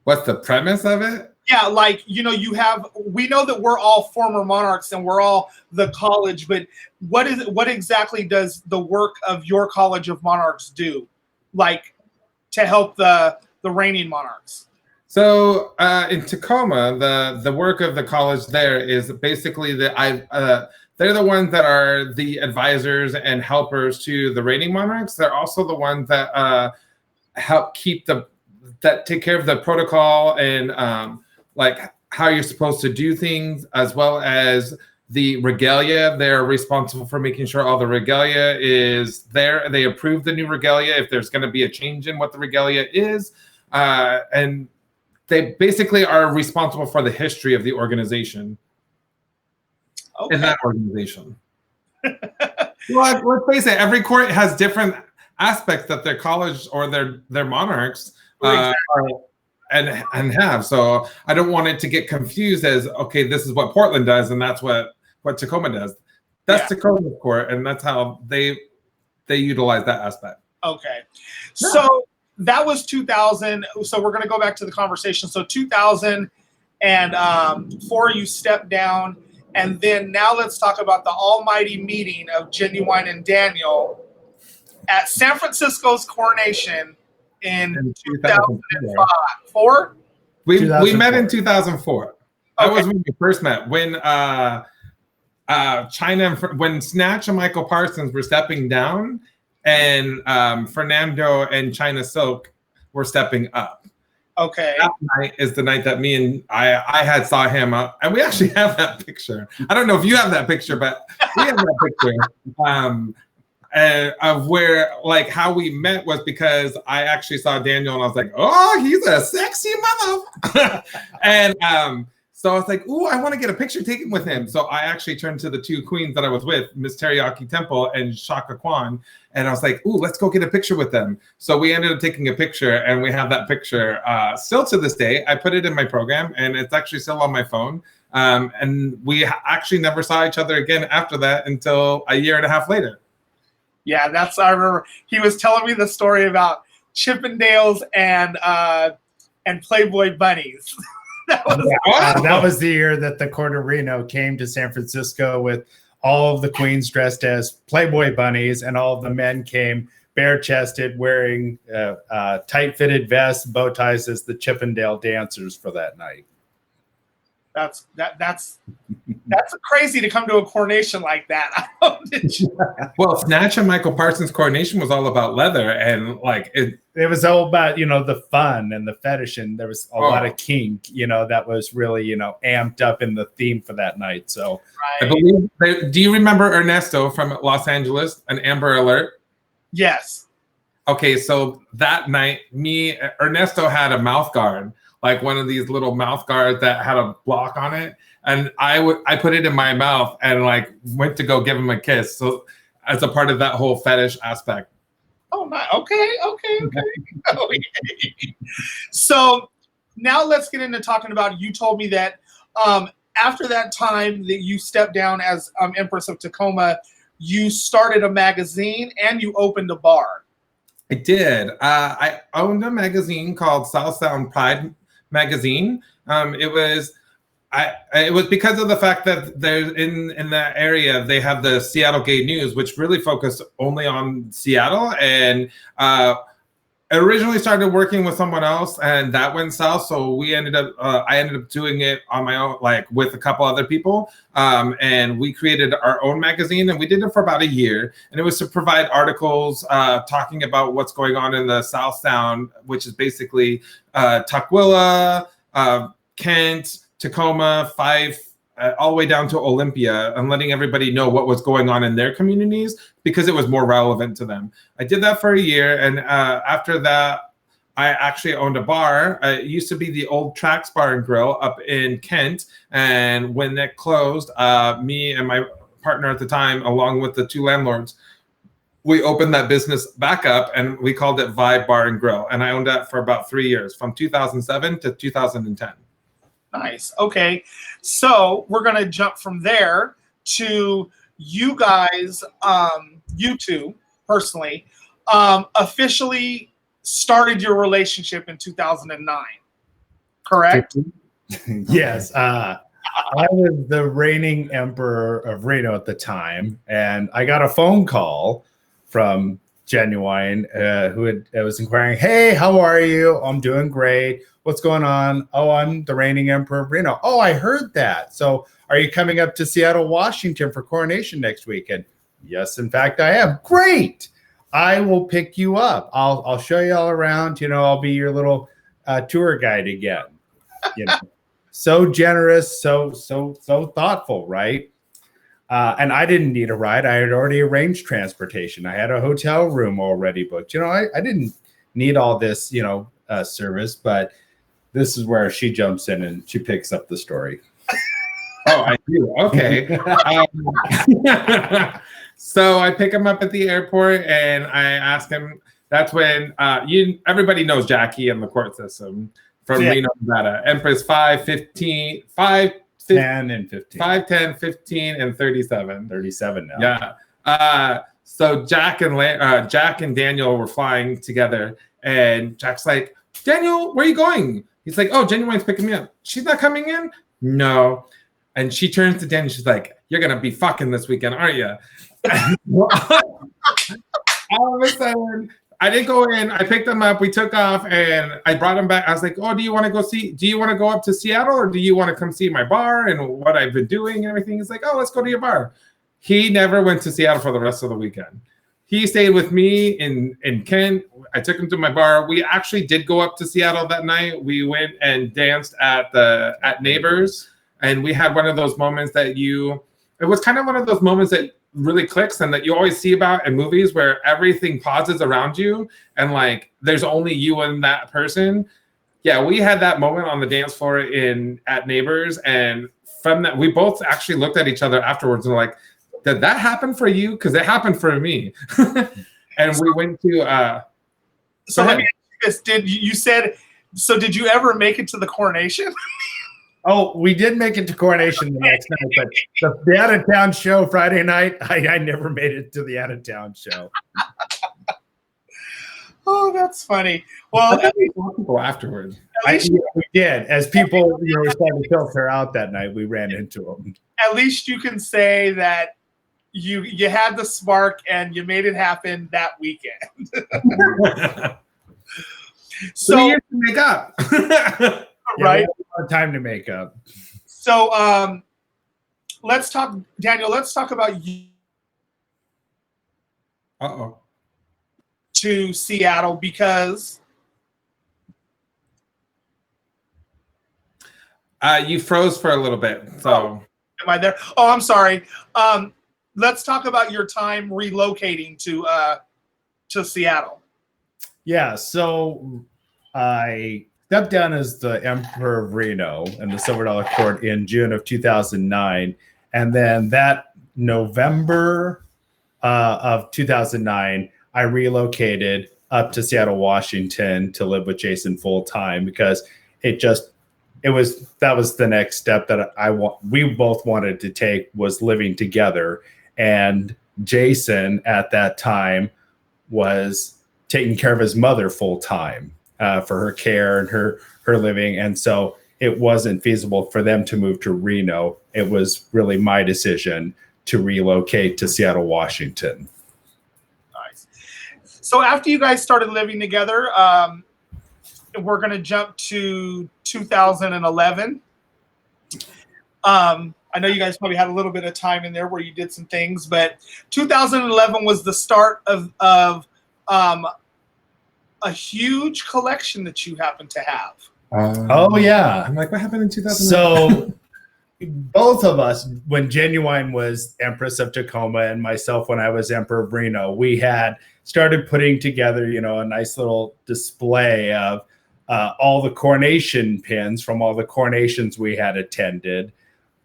What's the premise of it? Yeah, like, we know that we're all former monarchs and we're all the college, but what exactly does the work of your College of Monarchs do, like, to help the reigning monarchs? So in Tacoma, the work of the college there is basically they're the ones that are the advisors and helpers to the reigning monarchs. They're also the ones that help take care of the protocol and like how you're supposed to do things, as well as the regalia. They're responsible for making sure all the regalia is there. They approve the new regalia if there's going to be a change in what the regalia is. And they basically are responsible for the history of the organization. Okay. In that organization. Well, let's face it, every court has different aspects that their college or their monarchs and have. So I don't want it to get confused as, okay, this is what Portland does and that's what Tacoma does. That's Tacoma's court, and that's how they utilize that aspect. Okay. Yeah. So that was 2000. So we're going to go back to the conversation. So 2004, you stepped down. And then now let's talk about the almighty meeting of JenuWine and Daniel at San Francisco's coronation in 2005. Four? We met in 2004. That was when we first met. When when Snatch and Michael Parsons were stepping down, and Fernando and China Silk were stepping up. Okay. That night is the night that me and I had saw him, and we actually have that picture. I don't know if you have that picture, but we have that picture of where, like, how we met was because I actually saw Daniel and I was like, oh, he's a sexy mother. And so I was like, ooh, I want to get a picture taken with him. So I actually turned to the two queens that I was with, Miss Teriyaki Temple and Shaka Kwan. And I was like, ooh, let's go get a picture with them. So we ended up taking a picture, and we have that picture still to this day. I put it in my program, and it's actually still on my phone. And we actually never saw each other again after that until a year and a half later. Yeah, I remember he was telling me the story about Chippendales and Playboy bunnies. That was the year that the Corderino came to San Francisco with all of the queens dressed as Playboy bunnies, and all of the men came bare-chested, wearing tight-fitted vests, bow ties as the Chippendale dancers for that night. That's crazy to come to a coronation like that. Well, Snatch and Michael Parsons' coronation was all about leather, and like it was all about, the fun and the fetish, and there was a lot of kink, that was really, amped up in the theme for that night. So right. I believe, do you remember Ernesto from Los Angeles, an Amber Alert? Yes. Okay, so that night, Ernesto had a mouth guard, like one of these little mouth guards that had a block on it. And I put it in my mouth and like went to go give him a kiss. So as a part of that whole fetish aspect. Oh my, okay. So now let's get into talking about, you told me that after that time that you stepped down as Empress of Tacoma, you started a magazine and you opened a bar. I did. I owned a magazine called South Sound Pride magazine. It was because of the fact that there's in that area they have the Seattle Gay News, which really focused only on Seattle, and I originally started working with someone else, and that went south. So I ended up doing it on my own, like with a couple other people, and we created our own magazine, and we did it for about a year, and it was to provide articles talking about what's going on in the South Sound, which is basically Tukwila, Kent, Tacoma, Fife, all the way down to Olympia, and letting everybody know what was going on in their communities because it was more relevant to them. I did that for a year, and after that, I actually owned a bar. It used to be the old Tracks Bar and Grill up in Kent, and when that closed, me and my partner at the time, along with the two landlords, we opened that business back up, and we called it Vibe Bar and Grill, and I owned that for about 3 years, from 2007 to 2010. Nice. Okay. So we're going to jump from there to you guys, you two personally, officially started your relationship in 2009, correct? Yes. I was the reigning emperor of Reno at the time, and I got a phone call from JenuWine who was inquiring, "Hey, how are you? I'm doing great. What's going on?" "Oh, I'm the reigning emperor of Reno." "Oh, I heard that. So are you coming up to Seattle, Washington for coronation next weekend?" "Yes, in fact, I am." "Great. I will pick you up. I'll show you all around. I'll be your little tour guide again." So generous, so thoughtful, right? And I didn't need a ride. I had already arranged transportation. I had a hotel room already booked. I didn't need all this, service, but this is where she jumps in and she picks up the story. Oh, I do. Okay. So I pick him up at the airport and I ask him. That's when everybody knows Jackie in the court system from Reno, Nevada. Empress 5, 15, 5, 10 and 15. 5, 10, 15, and 37. 37 now. Yeah. So Jack and Daniel were flying together, and Jack's like, "Daniel, where are you going?" He's like, "Oh, JenuWine's picking me up." "She's not coming in?" "No." And she turns to Daniel. She's like, "You're gonna be fucking this weekend, aren't you?" All of a sudden, I didn't go in. I picked him up. We took off, and I brought him back. I was like, "Oh, do you want to go up to Seattle, or do you want to come see my bar and what I've been doing and everything?" He's like, "Oh, let's go to your bar." He never went to Seattle for the rest of the weekend. He stayed with me in Kent. I took him to my bar. We actually did go up to Seattle that night. We went and danced at Neighbors, and we had one of those moments it was kind of one of those moments that really clicks and that you always see about in movies where everything pauses around you and like there's only you and that person. Yeah, we had that moment on the dance floor at Neighbors, and from that we both actually looked at each other afterwards and were like, "Did that happen for you? Because it happened for me." And we went to so let me ask you this. Did you ever make it to the coronation? Oh, we did make it to coronation the next night, but the out-of-town show Friday night, I never made it to the out-of-town show. Oh, that's funny. Well, people afterwards. We did. As people were starting to filter out that night, we ran into them. At least you can say that you had the spark and you made it happen that weekend. So you have to make up. Right? Time to make up. So let's talk, Daniel, let's talk about you to Seattle, because you froze for a little bit. So am I there? Oh, I'm sorry. Let's talk about your time relocating to Seattle. Yeah, so I stepped down as the Emperor of Reno in the Silver Dollar Court in June of 2009. And then that November of 2009, I relocated up to Seattle, Washington to live with Jason full time, because that was the next step that we both wanted to take, was living together. And Jason at that time was taking care of his mother full time for her care and her living. And so it wasn't feasible for them to move to Reno. It was really my decision to relocate to Seattle, Washington. Nice. So after you guys started living together, we're going to jump to 2011. I know you guys probably had a little bit of time in there where you did some things, but 2011 was the start of a huge collection that you happen to have. Oh yeah. I'm like, what happened in 2011? So both of us, when JenuWine was Empress of Tacoma and myself when I was Emperor of Reno, we had started putting together, a nice little display of all the coronation pins from all the coronations we had attended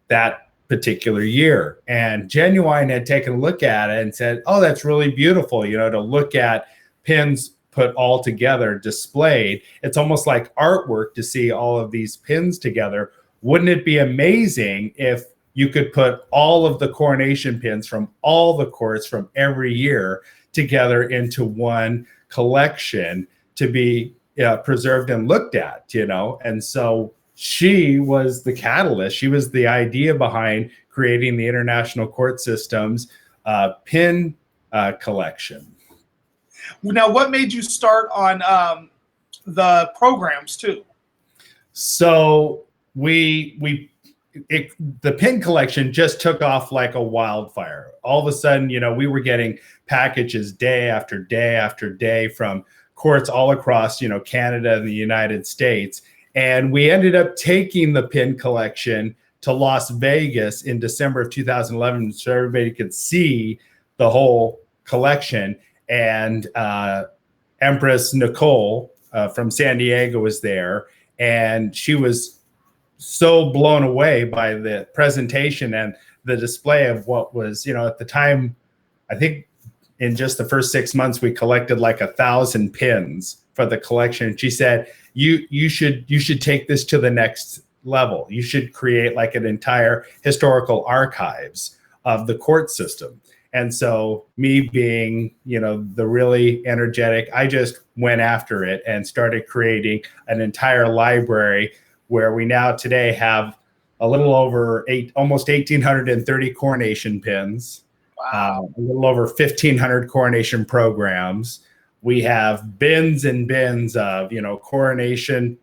that particular year. And JenuWine had taken a look at it and said, "Oh, that's really beautiful, to look at pins put all together, displayed. It's almost like artwork to see all of these pins together. Wouldn't it be amazing if, you could put all of the coronation pins from all the courts from every year together into one collection to be preserved and looked at, and so she was the catalyst. She was the idea behind creating the International Court System's pin collection. Now, what made you start on the programs too? So the pin collection just took off like a wildfire. All of a sudden, we were getting packages day after day after day from courts all across, Canada and the United States. And we ended up taking the pin collection to Las Vegas in December of 2011 so everybody could see the whole collection. And Empress Nicole from San Diego was there. And she was so blown away by the presentation and the display of what was, at the time, I think in just the first 6 months, we collected like 1,000 pins for the collection. She said, you should take this to the next level. You should create like an entire historical archives of the court system. And so me being, the really energetic, I just went after it and started creating an entire library where we now today have a little over almost 1,830 coronation pins. Wow. A little over 1,500 coronation programs. We have bins and bins of, coronation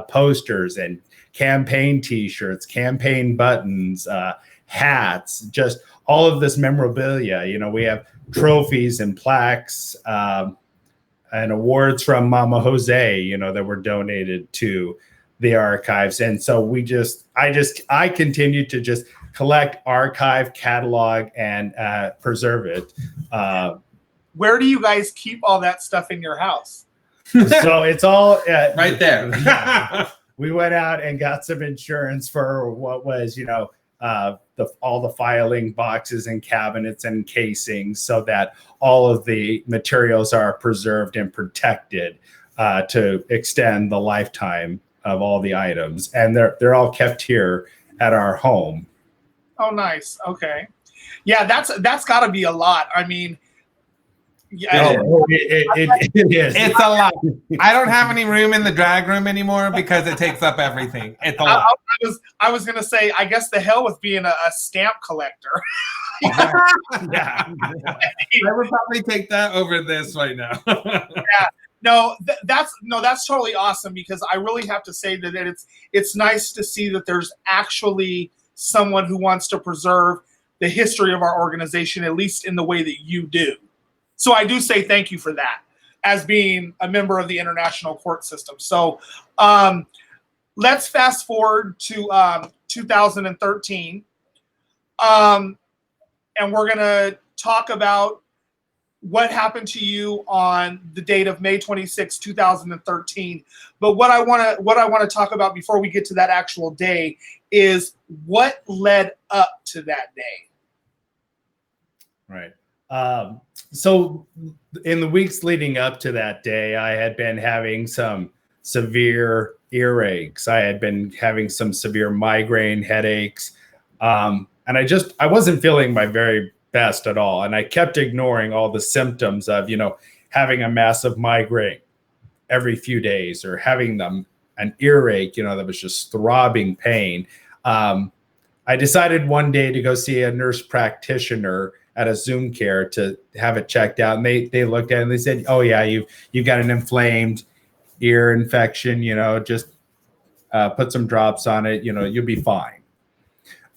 posters and campaign T-shirts, campaign buttons, hats, just all of this memorabilia. We have trophies and plaques and awards from Mama Jose, that were donated to the archives. And so I continue to just collect, archive, catalog, and preserve it. Where do you guys keep all that stuff in your house? So it's all right there. We went out and got some insurance for what was, all the filing boxes and cabinets and casings so that all of the materials are preserved and protected to extend the lifetime of all the items. And they're all kept here at our home. Oh, nice. Okay. Yeah, that's got to be a lot. I mean, yeah, it is. It's a lot. I don't have any room in the drag room anymore because it takes up everything. It's a lot. I was gonna say, I guess the hell with being a stamp collector. Yeah. I would probably take that over this right now. Yeah. No, that's totally awesome, because I really have to say that it's nice to see that there's actually someone who wants to preserve the history of our organization, at least in the way that you do. So I do say thank you for that, as being a member of the International Court System. So let's fast forward to 2013. And we're going to talk about what happened to you on the date of May 26, 2013. But what I want to talk about before we get to that actual day is what led up to that day. Right. So in the weeks leading up to that day, I had been having some severe earaches. I had been having some severe migraine headaches. And I wasn't feeling my very best at all. And I kept ignoring all the symptoms of, having a massive migraine every few days, or having an earache, that was just throbbing pain. I decided one day to go see a nurse practitioner at a Zoom care to have it checked out. And they looked at it and they said, oh yeah, you've got an inflamed ear infection, just put some drops on it, you'll be fine.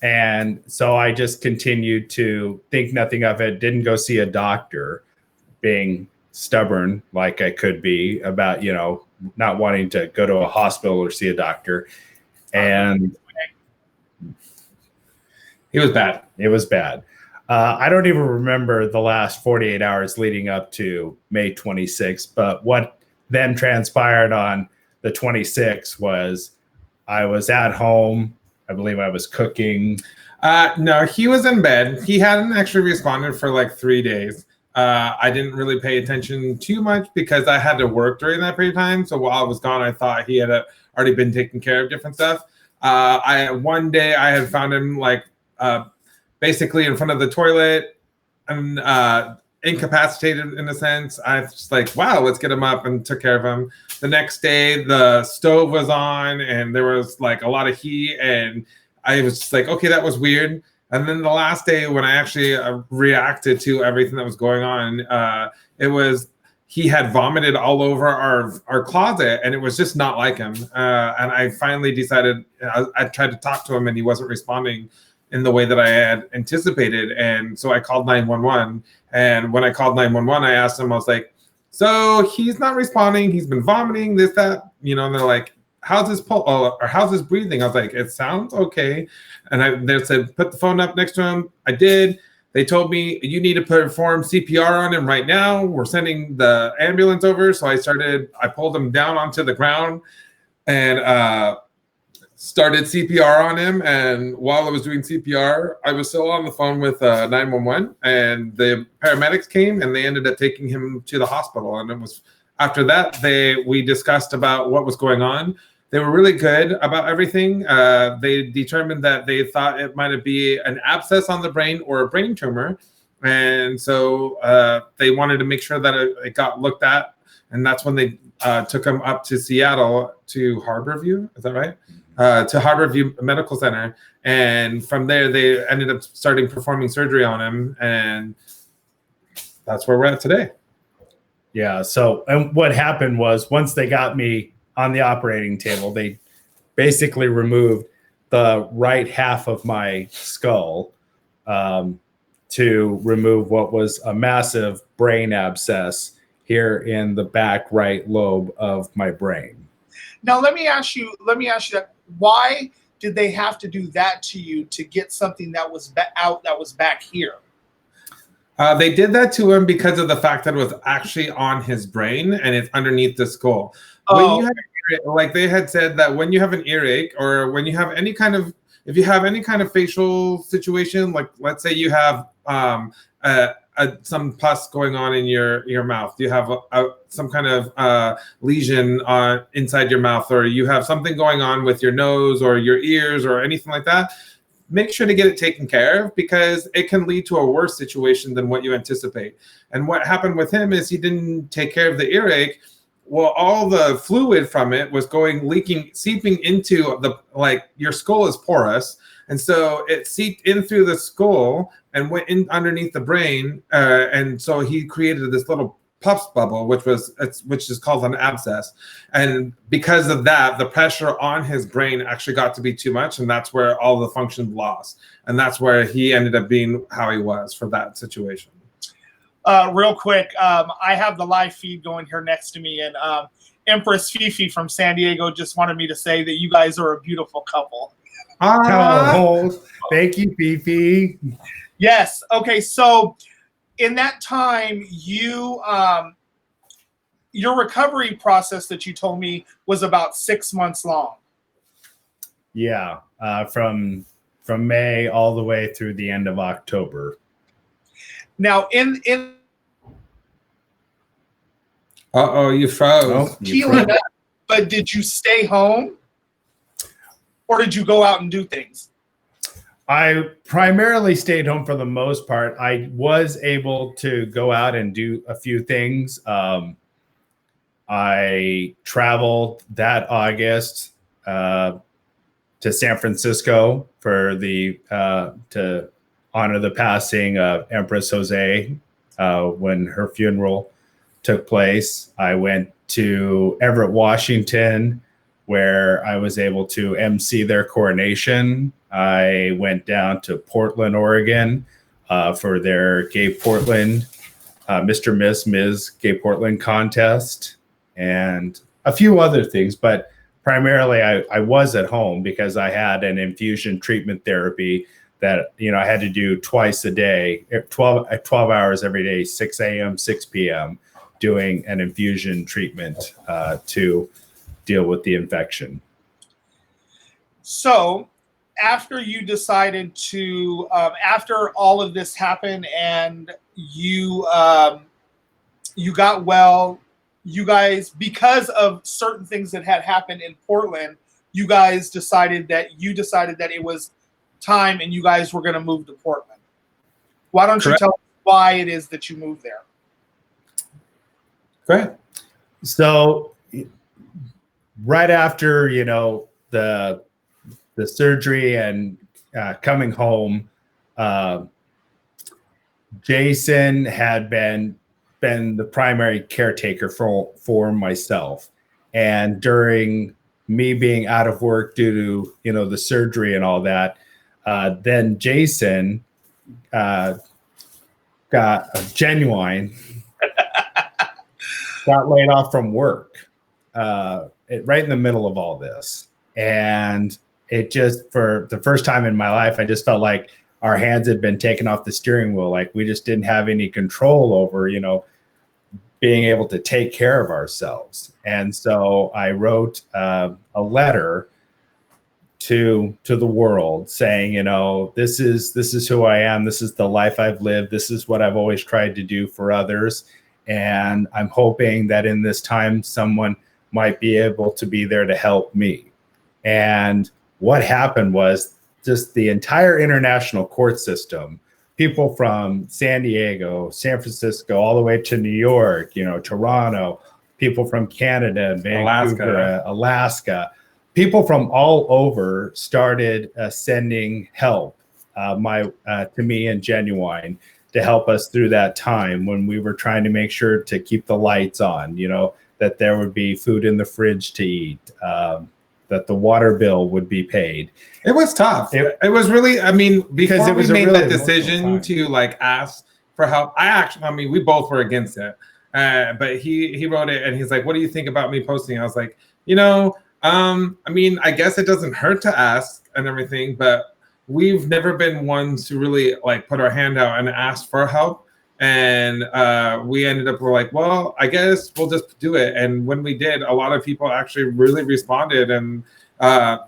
And so I just continued to think nothing of it, didn't go see a doctor, being stubborn like I could be about, not wanting to go to a hospital or see a doctor. And it was bad. It was bad. I don't even remember the last 48 hours leading up to May 26th, but what then transpired on the 26th was I was at home. I believe I was cooking. No, he was in bed. He hadn't actually responded for like 3 days. I didn't really pay attention too much because I had to work during that period of time. So while I was gone, I thought he had already been taking care of different stuff. One day I had found him like basically in front of the toilet and incapacitated in a sense. I was just like, wow, let's get him up, and took care of him. The next day, the stove was on and there was like a lot of heat, and I was just like, okay, that was weird. And then the last day when I actually reacted to everything that was going on, it was he had vomited all over our closet, and it was just not like him. And I finally decided, I tried to talk to him and he wasn't responding in the way that I had anticipated. And so I called 911. And when I called 911, I asked him, I was like, so he's not responding. He's been vomiting, this, that, and they're like, how's his pulse, or how's his breathing? I was like, it sounds okay. And they said, put the phone up next to him. I did. They told me, you need to perform CPR on him right now. We're sending the ambulance over. So I pulled him down onto the ground and started CPR on him. And while I was doing CPR, I was still on the phone with 911, and the paramedics came and they ended up taking him to the hospital. And it was after that, we discussed about what was going on. They were really good about everything. They determined that they thought it might be an abscess on the brain or a brain tumor. And so they wanted to make sure that it got looked at. And that's when they took him up to Seattle to Harborview. Is that right? To Harborview Medical Center. And from there, they ended up starting performing surgery on him. And that's where we're at today. Yeah. So, and what happened was once they got me on the operating table, they basically removed the right half of my skull to remove what was a massive brain abscess here in the back right lobe of my brain. Now, let me ask you that. Why did they have to do that to you to get something that was that was back here? They did that to him because of the fact that it was actually on his brain and it's underneath the skull. Oh. Like they had said that when you have an earache, or when you have if you have any kind of facial situation, like let's say you have some pus going on in your mouth, you have some kind of lesion inside your mouth, or you have something going on with your nose or your ears or anything like that, make sure to get it taken care of, because it can lead to a worse situation than what you anticipate. And what happened with him is he didn't take care of the earache. Well, all the fluid from it was seeping into your skull is porous. And so it seeped in through the skull and went in underneath the brain. And so he created this little pus bubble, which is called an abscess. And because of that, the pressure on his brain actually got to be too much. And that's where all the function lost. And that's where he ended up being how he was for that situation. Real quick, I have the live feed going here next to me, and Empress Fifi from San Diego just wanted me to say that you guys are a beautiful couple. Oh, thank you, Fifi. Yes. Okay. So in that time, your recovery process that you told me was about 6 months long. Yeah. From May all the way through the end of October. Now, you froze. But did you stay home, or did you go out and do things? I primarily stayed home for the most part. I was able to go out and do a few things. I traveled that August to San Francisco for to honor the passing of Empress Jose when her funeral took place. I went to Everett, Washington, where I was able to MC their coronation. I went down to Portland, Oregon for their Gay Portland, Mr. Miss Ms. Gay Portland contest, and a few other things. But primarily I was at home because I had an infusion treatment therapy that I had to do twice a day, 12 hours every day, 6 a.m., 6 p.m., doing an infusion treatment to deal with the infection. So after you decided to, after all of this happened and you got well, you guys, because of certain things that had happened in Portland, you guys decided that it was time and you guys were going to move to Portland. Why don't you Correct. tell us why it is that you moved there? Go ahead. So right after, you know, the surgery and coming home, Jason had been the primary caretaker for myself. And during me being out of work due to, you know, the surgery and all that, then Jason got JenuWine, got laid off from work right in the middle of all this. And it just, for the first time in my life, I just felt like our hands had been taken off the steering wheel. Like we just didn't have any control over, you know, being able to take care of ourselves. And so I wrote a letter to the world saying, you know, this is who I am. This is the life I've lived. This is what I've always tried to do for others. And I'm hoping that in this time, someone might be able to be there to help me. And what happened was just the entire international court system, people from San Diego, San Francisco, all the way to New York, you know, Toronto, people from Canada, Vancouver, Alaska, people from all over started sending help to me and JenuWine to help us through that time when we were trying to make sure to keep the lights on, you know, that there would be food in the fridge to eat, that the water bill would be paid. It was tough. It was really, I mean, because we made that decision to like ask for help. I mean, we both were against it, but he wrote it and he's like, "What do you think about me posting?" I was like, you know, I mean, I guess it doesn't hurt to ask and everything, but we've never been ones to really like put our hand out and ask for help. And we ended up, we're like, well, I guess we'll just do it. And when we did, a lot of people actually really responded, and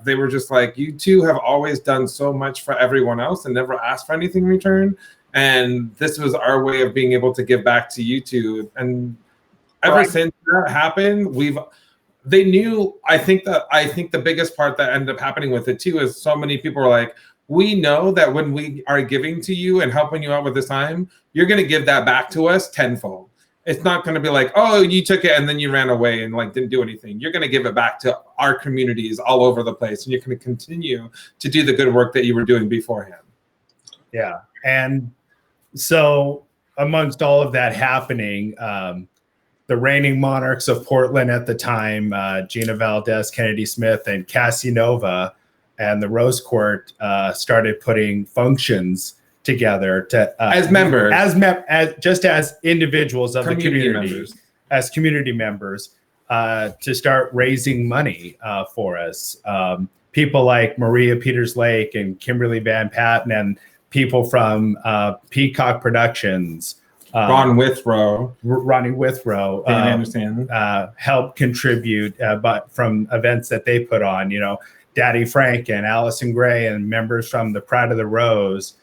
they were just like, you two have always done so much for everyone else and never asked for anything in return. And this was our way of being able to give back to you two. And ever since that happened, they knew, I think the biggest part that ended up happening with it too is so many people were like, we know that when we are giving to you and helping you out with this time, you're going to give that back to us tenfold. It's not going to be like, oh, you took it and then you ran away and like didn't do anything. You're going to give it back to our communities all over the place, and you're going to continue to do the good work that you were doing beforehand. Yeah. And so amongst all of that happening, the reigning monarchs of Portland at the time, Gina Valdez, Kennedy Smith, and Cassie Nova, and the Rose Court started putting functions together to as members, as individuals of community the community, members. As community members, to start raising money for us. People like Maria Peters Lake and Kimberly Van Patten, and people from Peacock Productions. Ronnie Withrow, I understand. Helped contribute, but from events that they put on, you know. Daddy Frank and Allison Gray and members from the Pride of the Rose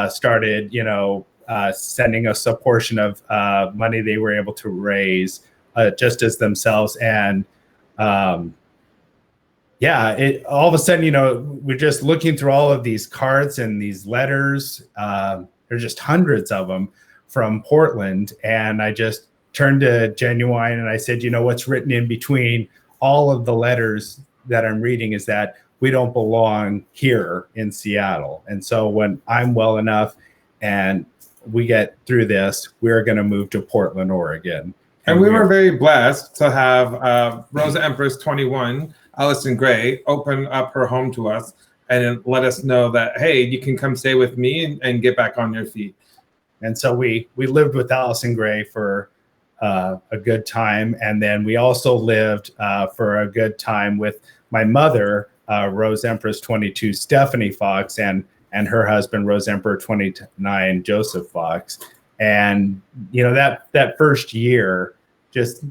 started, you know, sending us a portion of money they were able to raise just as themselves. And all of a sudden, you know, we're just looking through all of these cards and these letters. There's just hundreds of them from Portland. And I just turned to JenuWine and I said, you know, what's written in between all of the letters that I'm reading is that we don't belong here in Seattle. And so when I'm well enough and we get through this, we're going to move to Portland, Oregon. And we were very blessed to have Rosa Empress 21, Allison Gray, open up her home to us and let us know that, hey, you can come stay with me and get back on your feet. And so we lived with Allison Gray for a good time. And then we also lived for a good time with my mother, Rose Empress 22, Stephanie Fox, and her husband, Rose Emperor 29, Joseph Fox. And, you know, that first year, just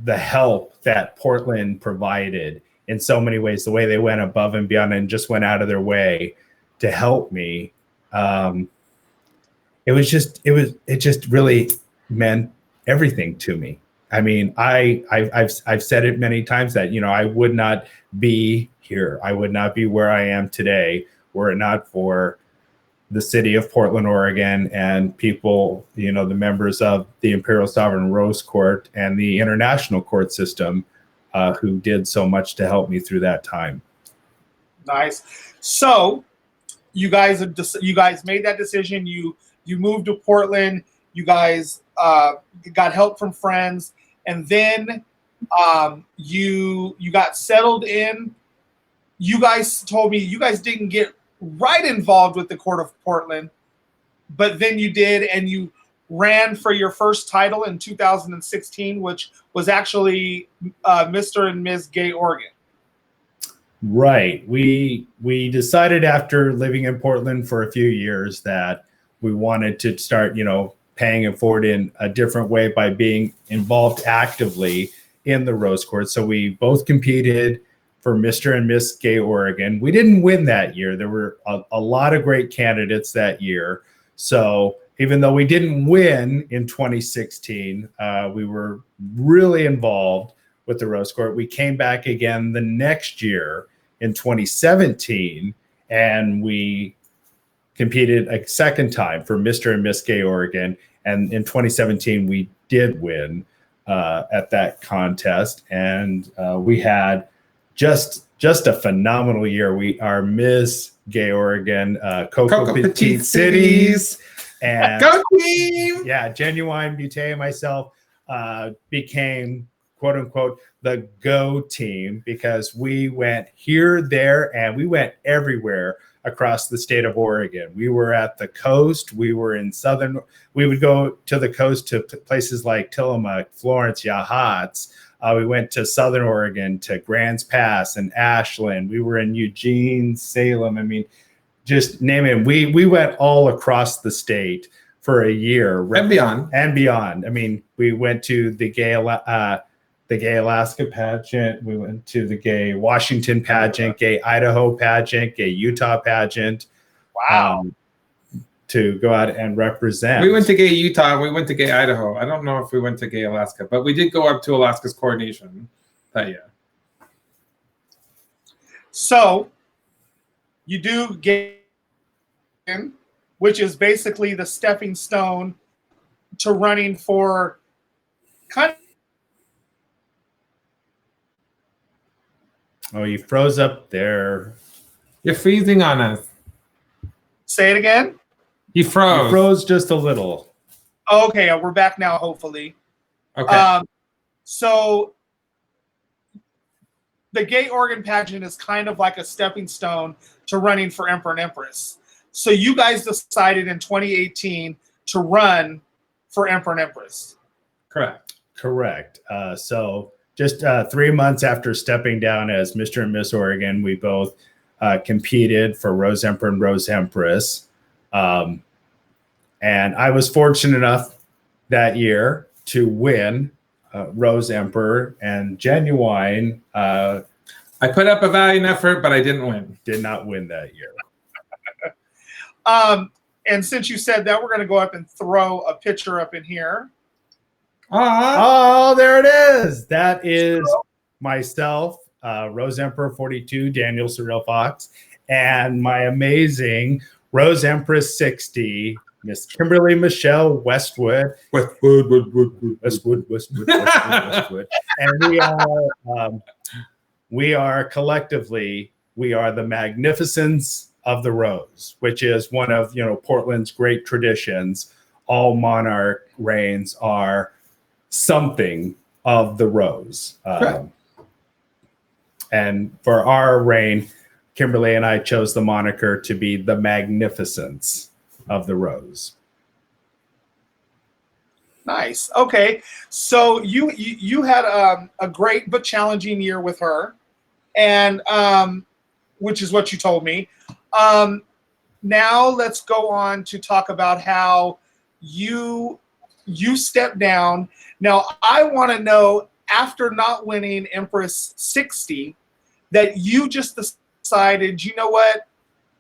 the help that Portland provided in so many ways, the way they went above and beyond and just went out of their way to help me. It just really meant everything to me. I mean, I've said it many times that, you know, I would not be here. I would not be where I am today were it not for the city of Portland, Oregon, and people, the members of the Imperial Sovereign Rose Court and the international court system who did so much to help me through that time. Nice. So you guys made that decision. You moved to Portland. You guys got help from friends, and then you got settled in. You guys told me you guys didn't get right involved with the Court of Portland, but then you did, and you ran for your first title in 2016, which was actually Mr. and Ms. Gay Oregon. Right. We decided after living in Portland for a few years that we wanted to start, paying it forward in a different way by being involved actively in the Rose Court. So we both competed for Mr. and Miss Gay Oregon. We didn't win that year. There were a lot of great candidates that year. So even though we didn't win in 2016, we were really involved with the Rose Court. We came back again the next year in 2017, and we competed a second time for Mr. and Miss Gay Oregon. And in 2017, we did win at that contest. And we had just a phenomenal year. Our Miss Gay Oregon, Coco Petite Cities. And go team! Yeah, JenuWine Butte and myself became, quote unquote, the go team, because we went here, there, and we went everywhere across the state of Oregon. We were at the coast. We were in we would go to the coast to places like Tillamook, Florence, Yachats. We went to Southern Oregon, to Grants Pass and Ashland. We were in Eugene, Salem. I mean, just name it. We went all across the state for a year. And beyond. And beyond. I mean, we went to the Gay Alaska pageant. We went to the Gay Washington pageant, Gay Idaho pageant, Gay Utah pageant. Wow. To go out and represent. We went to Gay Utah. We went to Gay Idaho. I don't know if we went to Gay Alaska, but we did go up to Alaska's coronation that year. So you do Gay, which is basically the stepping stone to running for kind of. Oh, you froze up there. You're freezing on us. Say it again. You froze. You froze just a little. Okay, we're back now, hopefully. Okay. So the Gay Oregon pageant is kind of like a stepping stone to running for Emperor and Empress. So you guys decided in 2018 to run for Emperor and Empress. Correct. So just 3 months after stepping down as Mr. and Miss Oregon, we both competed for Rose Emperor and Rose Empress. And I was fortunate enough that year to win Rose Emperor, and JenuWine. I put up a valiant effort, but I didn't win. Did not win that year. And since you said that, we're going to go up and throw a picture up in here. Oh, there it is. That is myself, Rose Emperor 42, Daniel Surreal Fox, and my amazing Rose Empress 60, Miss Kimberly Michelle Westwood. Westwood. And we are collectively, we are the Magnificence of the Rose, which is one of Portland's great traditions. All monarch reigns are something of the rose. And for our reign, Kimberly and I chose the moniker to be the Magnificence of the Rose. Nice. Okay. So you had a great but challenging year with her, and which is what you told me. Now let's go on to talk about how you stepped down. Now I want to know, after not winning Empress 60, that you just decided, you know what,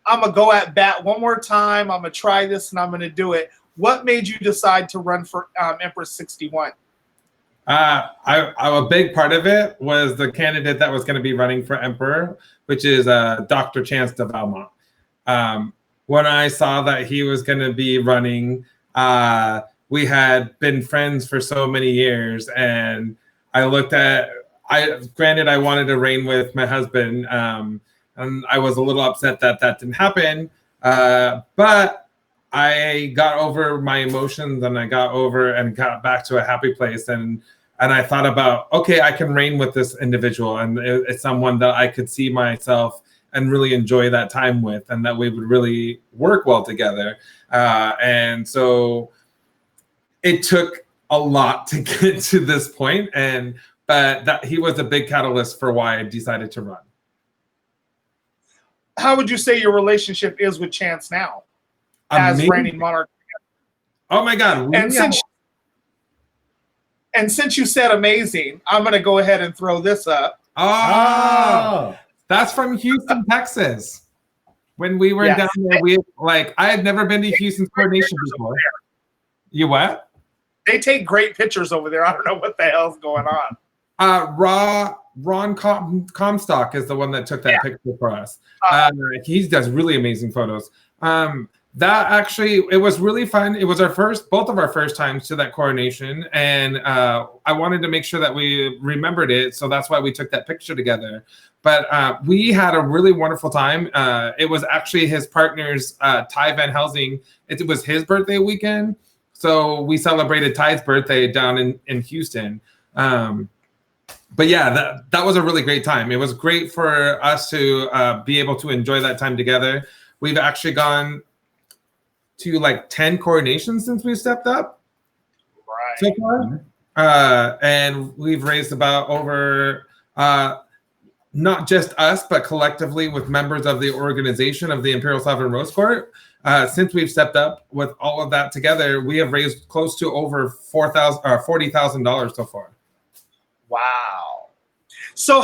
I'm going to go at bat one more time. I'm going to try this and I'm going to do it. What made you decide to run for Empress 61? A big part of it was the candidate that was going to be running for Emperor, which is Dr. Chance de Valmont. When I saw that he was going to be running, we had been friends for so many years, and I granted I wanted to reign with my husband, and I was a little upset that didn't happen, but I got over my emotions, and I got back to a happy place, and I thought about, okay, I can reign with this individual, and it's someone that I could see myself and really enjoy that time with, and that we would really work well together. And so it took a lot to get to this point, but that he was a big catalyst for why I decided to run. How would you say your relationship is with Chance now, as reigning monarch? Oh my God! And since you said amazing, I'm going to go ahead and throw this up. Oh. That's from Houston, Texas. When we were down there, I had never been to Houston's coronation before. You what? They take great pictures over there. I don't know what the hell's going on. Ron Comstock is the one that took that picture for us. He does really amazing photos. That actually, it was really fun. It was both of our first times to that coronation, and I wanted to make sure that we remembered it, so that's why we took that picture together. But we had a really wonderful time. It was actually his partner's, Ty Van Helsing. It was his birthday weekend, so we celebrated Ty's birthday down in Houston. But yeah, that was a really great time. It was great for us to be able to enjoy that time together. We've actually gone to like 10 coronations since we stepped up so far. And we've raised about over, not just us, but collectively with members of the organization of the Imperial Sovereign Rose Court. Since we've stepped up with all of that together, we have raised close to over $40,000 so far. Wow. So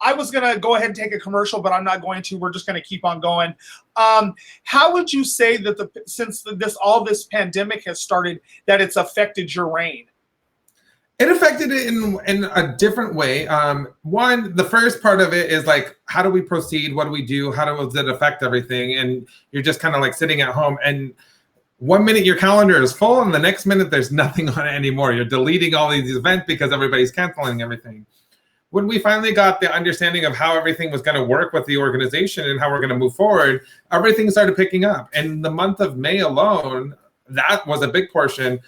I was going to go ahead and take a commercial, but I'm not going to. We're just going to keep on going. How would you say that since all this pandemic has started, that it's affected your reign? It affected it in a different way. One, the first part of it is like, how do we proceed? What do we do? How does it affect everything? And you're just kind of like sitting at home, and 1 minute your calendar is full, and the next minute there's nothing on it anymore. You're deleting all these events because everybody's canceling everything. When we finally got the understanding of how everything was going to work with the organization and how we're going to move forward, everything started picking up. And the month of May alone, that was a big portion,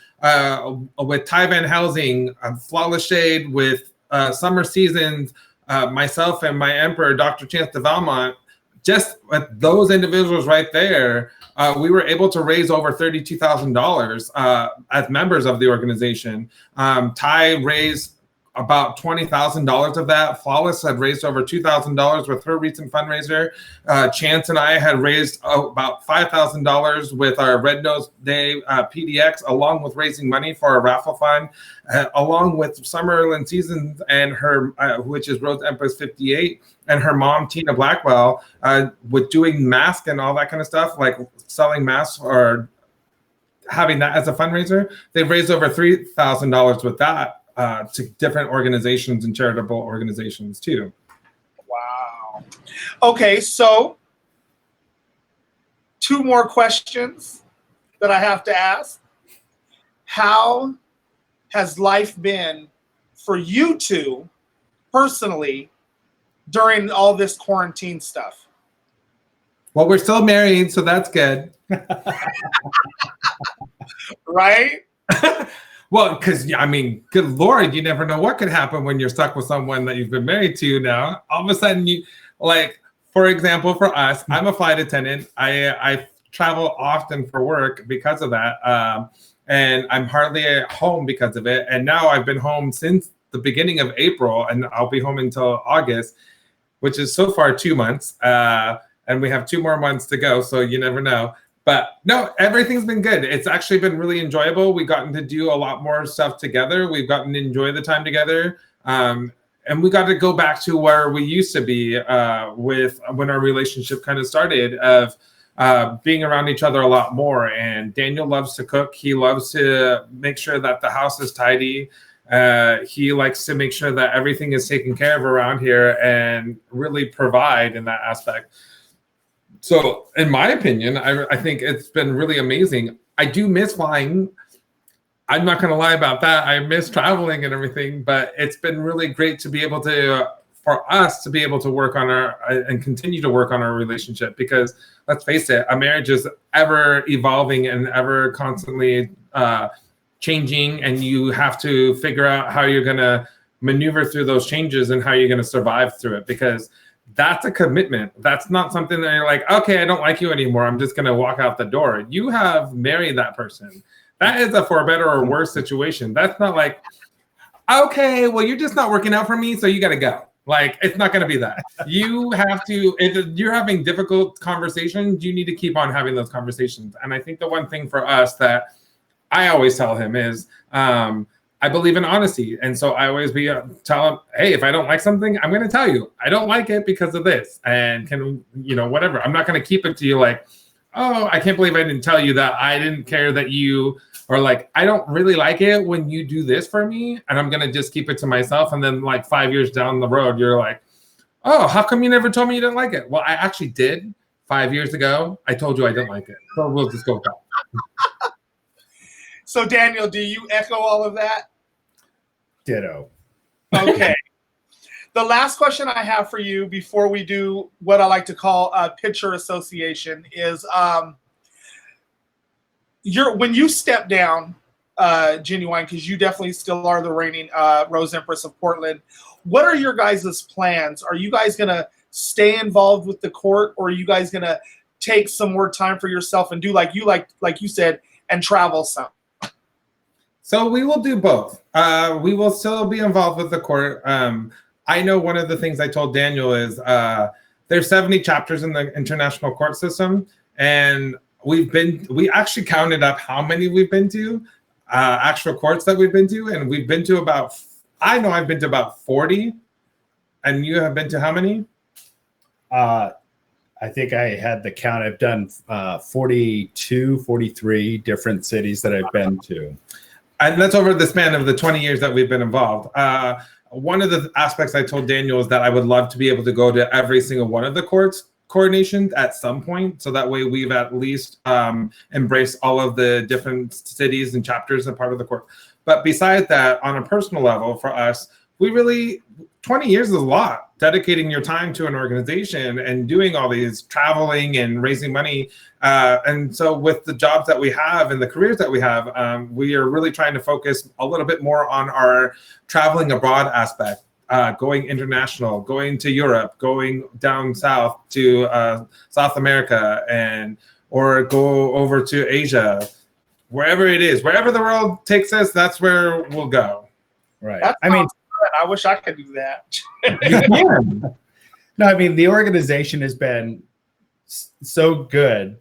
with Ty Van Helsing, Flawless Shade, with Summer Seasons, myself and my emperor, Dr. Chance de Valmont. Just with those individuals right there, we were able to raise over $32,000 as members of the organization. Ty raised about $20,000 of that. Flawless had raised over $2,000 with her recent fundraiser. Chance and I had raised about $5,000 with our Red Nose Day PDX, along with raising money for a raffle fund, along with Summerlin Seasons and her, which is Rose Empress 58, and her mom, Tina Blackwell, with doing masks and all that kind of stuff, like selling masks or having that as a fundraiser. They've raised over $3,000 with that. To different organizations and charitable organizations too. Wow. Okay, so 2 more questions that I have to ask. How has life been for you two personally during all this quarantine stuff? Well, we're still married, so that's good. Right? Well, because, I mean, good Lord, you never know what could happen when you're stuck with someone that you've been married to now. All of a sudden, for example, for us, I'm a flight attendant. I travel often for work because of that. And I'm hardly at home because of it. And now I've been home since the beginning of April, and I'll be home until August, which is so far 2 months. And we have 2 more months to go, so you never know. But no, everything's been good. It's actually been really enjoyable. We've gotten to do a lot more stuff together. We've gotten to enjoy the time together. And we got to go back to where we used to be with when our relationship kind of started, of being around each other a lot more. And Daniel loves to cook. He loves to make sure that the house is tidy. He likes to make sure that everything is taken care of around here and really provide in that aspect. So, in my opinion, I think it's been really amazing. I do miss flying. I'm not going to lie about that. I miss traveling and everything, but it's been really great to be able to, for us to be able to work on and continue to work on our relationship, because let's face it, a marriage is ever evolving and ever constantly changing, and you have to figure out how you're going to maneuver through those changes and how you're going to survive through it, because that's a commitment. That's not something that you're like, okay, I don't like you anymore, I'm just going to walk out the door. You have married that person. That is a for better or worse situation. That's not like, okay, well, you're just not working out for me, so you got to go. Like, it's not going to be that. You have to, if you're having difficult conversations, you need to keep on having those conversations. And I think the one thing for us that I always tell him is, I believe in honesty. And so I always tell him, hey, if I don't like something, I'm going to tell you, I don't like it because of this. And whatever. I'm not going to keep it to you like, oh, I can't believe I didn't tell you that. I didn't care that you, or like, I don't really like it when you do this for me, and I'm going to just keep it to myself. And then like 5 years down the road, you're like, oh, how come you never told me you didn't like it? Well, I actually did 5 years ago. I told you I didn't like it. So we'll just go with that. So Daniel, do you echo all of that? Ditto. Okay. The last question I have for you before we do what I like to call a picture association is, when you step down, JenuWine, because you definitely still are the reigning Rose Empress of Portland, what are your guys' plans? Are you guys going to stay involved with the court, or are you guys going to take some more time for yourself and do like you said, and travel some? So we will do both. We will still be involved with the court. I know one of the things I told Daniel is there's 70 chapters in the international court system, and we actually counted up how many we've been to, actual courts that we've been to, and we've been to I know I've been to about 40, and you have been to how many? I think I had the count. I've done 42, 43 different cities that I've been to. And that's over the span of the 20 years that we've been involved. One of the aspects I told Daniel is that I would love to be able to go to every single one of the coronations at some point. So that way we've at least embraced all of the different cities and chapters and part of the court. But besides that, on a personal level for us, 20 years is a lot. Dedicating your time to an organization and doing all these traveling and raising money. And so with the jobs that we have and the careers that we have, we are really trying to focus a little bit more on our traveling abroad aspect, going international, going to Europe, going down south to South America, or go over to Asia, wherever it is, wherever the world takes us, that's where we'll go. Right. I wish I could do that. You can. No, I mean, the organization has been so good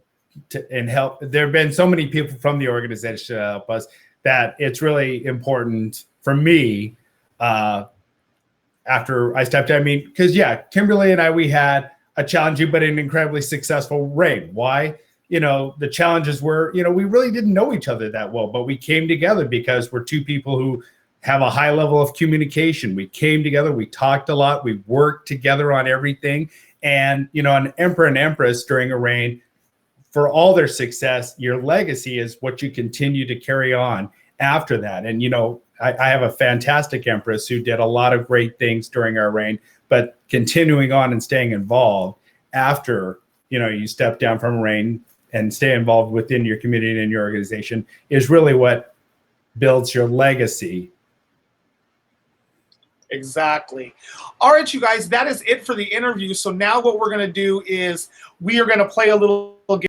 and help. There have been so many people from the organization to help us that it's really important for me after I stepped down. I mean, because, Kimberly and we had a challenging but an incredibly successful reign. Why? The challenges were, we really didn't know each other that well, but we came together because we're two people who have a high level of communication. We came together, we talked a lot, we worked together on everything. And, an emperor and empress during a reign, for all their success, your legacy is what you continue to carry on after that. And, I have a fantastic empress who did a lot of great things during our reign, but continuing on and staying involved after, you step down from a reign and stay involved within your community and your organization is really what builds your legacy. Exactly. All right, you guys, that is it for the interview. So now what we're going to do is we are going to play a little game.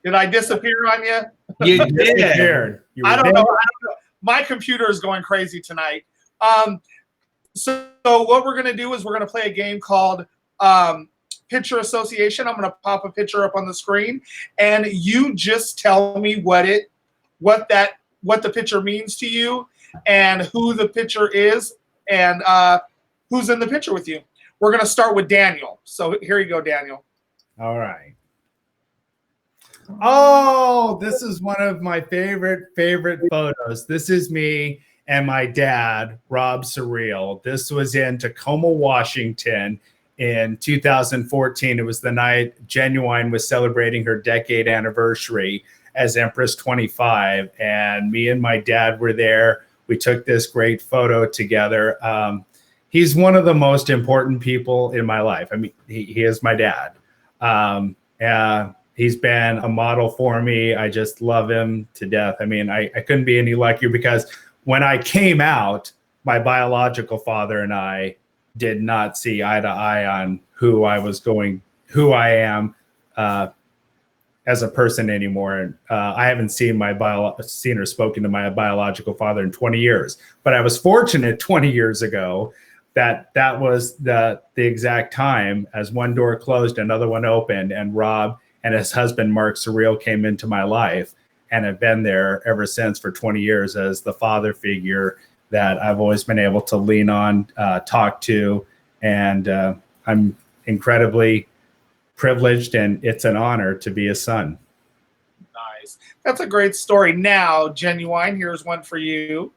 Did I disappear on you? You did. I don't know. My computer is going crazy tonight. So what we're going to do is we're going to play a game called Picture Association. I'm going to pop a picture up on the screen, and you just tell me what the picture means to you, and who the picture is, and who's in the picture with you. We're going to start with Daniel. So here you go, Daniel. All right. Oh, this is one of my favorite photos. This is me and my dad, Rob Surreal. This was in Tacoma, Washington in 2014. It was the night JenuWine was celebrating her decade anniversary as Empress 25. And me and my dad were there. We took this great photo together. He's one of the most important people in my life. I mean, he is my dad. He's been a model for me. I just love him to death. I mean, I couldn't be any luckier because when I came out, my biological father and I did not see eye to eye on who I am as a person anymore. And I haven't seen or spoken to my biological father in 20 years. But I was fortunate 20 years ago that was the exact time as one door closed, another one opened, and Rob and his husband, Mark Surreal, came into my life and have been there ever since for 20 years as the father figure that I've always been able to lean on, talk to. And I'm incredibly privileged, and it's an honor to be a son. Nice. That's a great story. Now, JenuWine, here's one for you.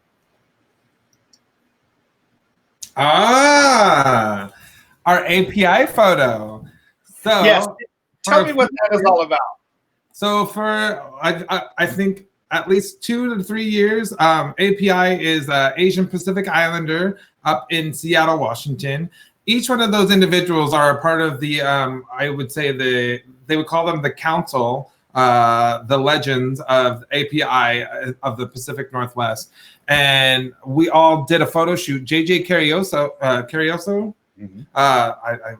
Our API photo. So yes. Tell me what that is all about. So for I think at least 2 to 3 years, API is an Asian Pacific Islander up in Seattle, Washington. Each one of those individuals are a part of the I would say they would call them the council, the legends of API of the Pacific Northwest. And we all did a photo shoot. JJ Carrioso, mm-hmm.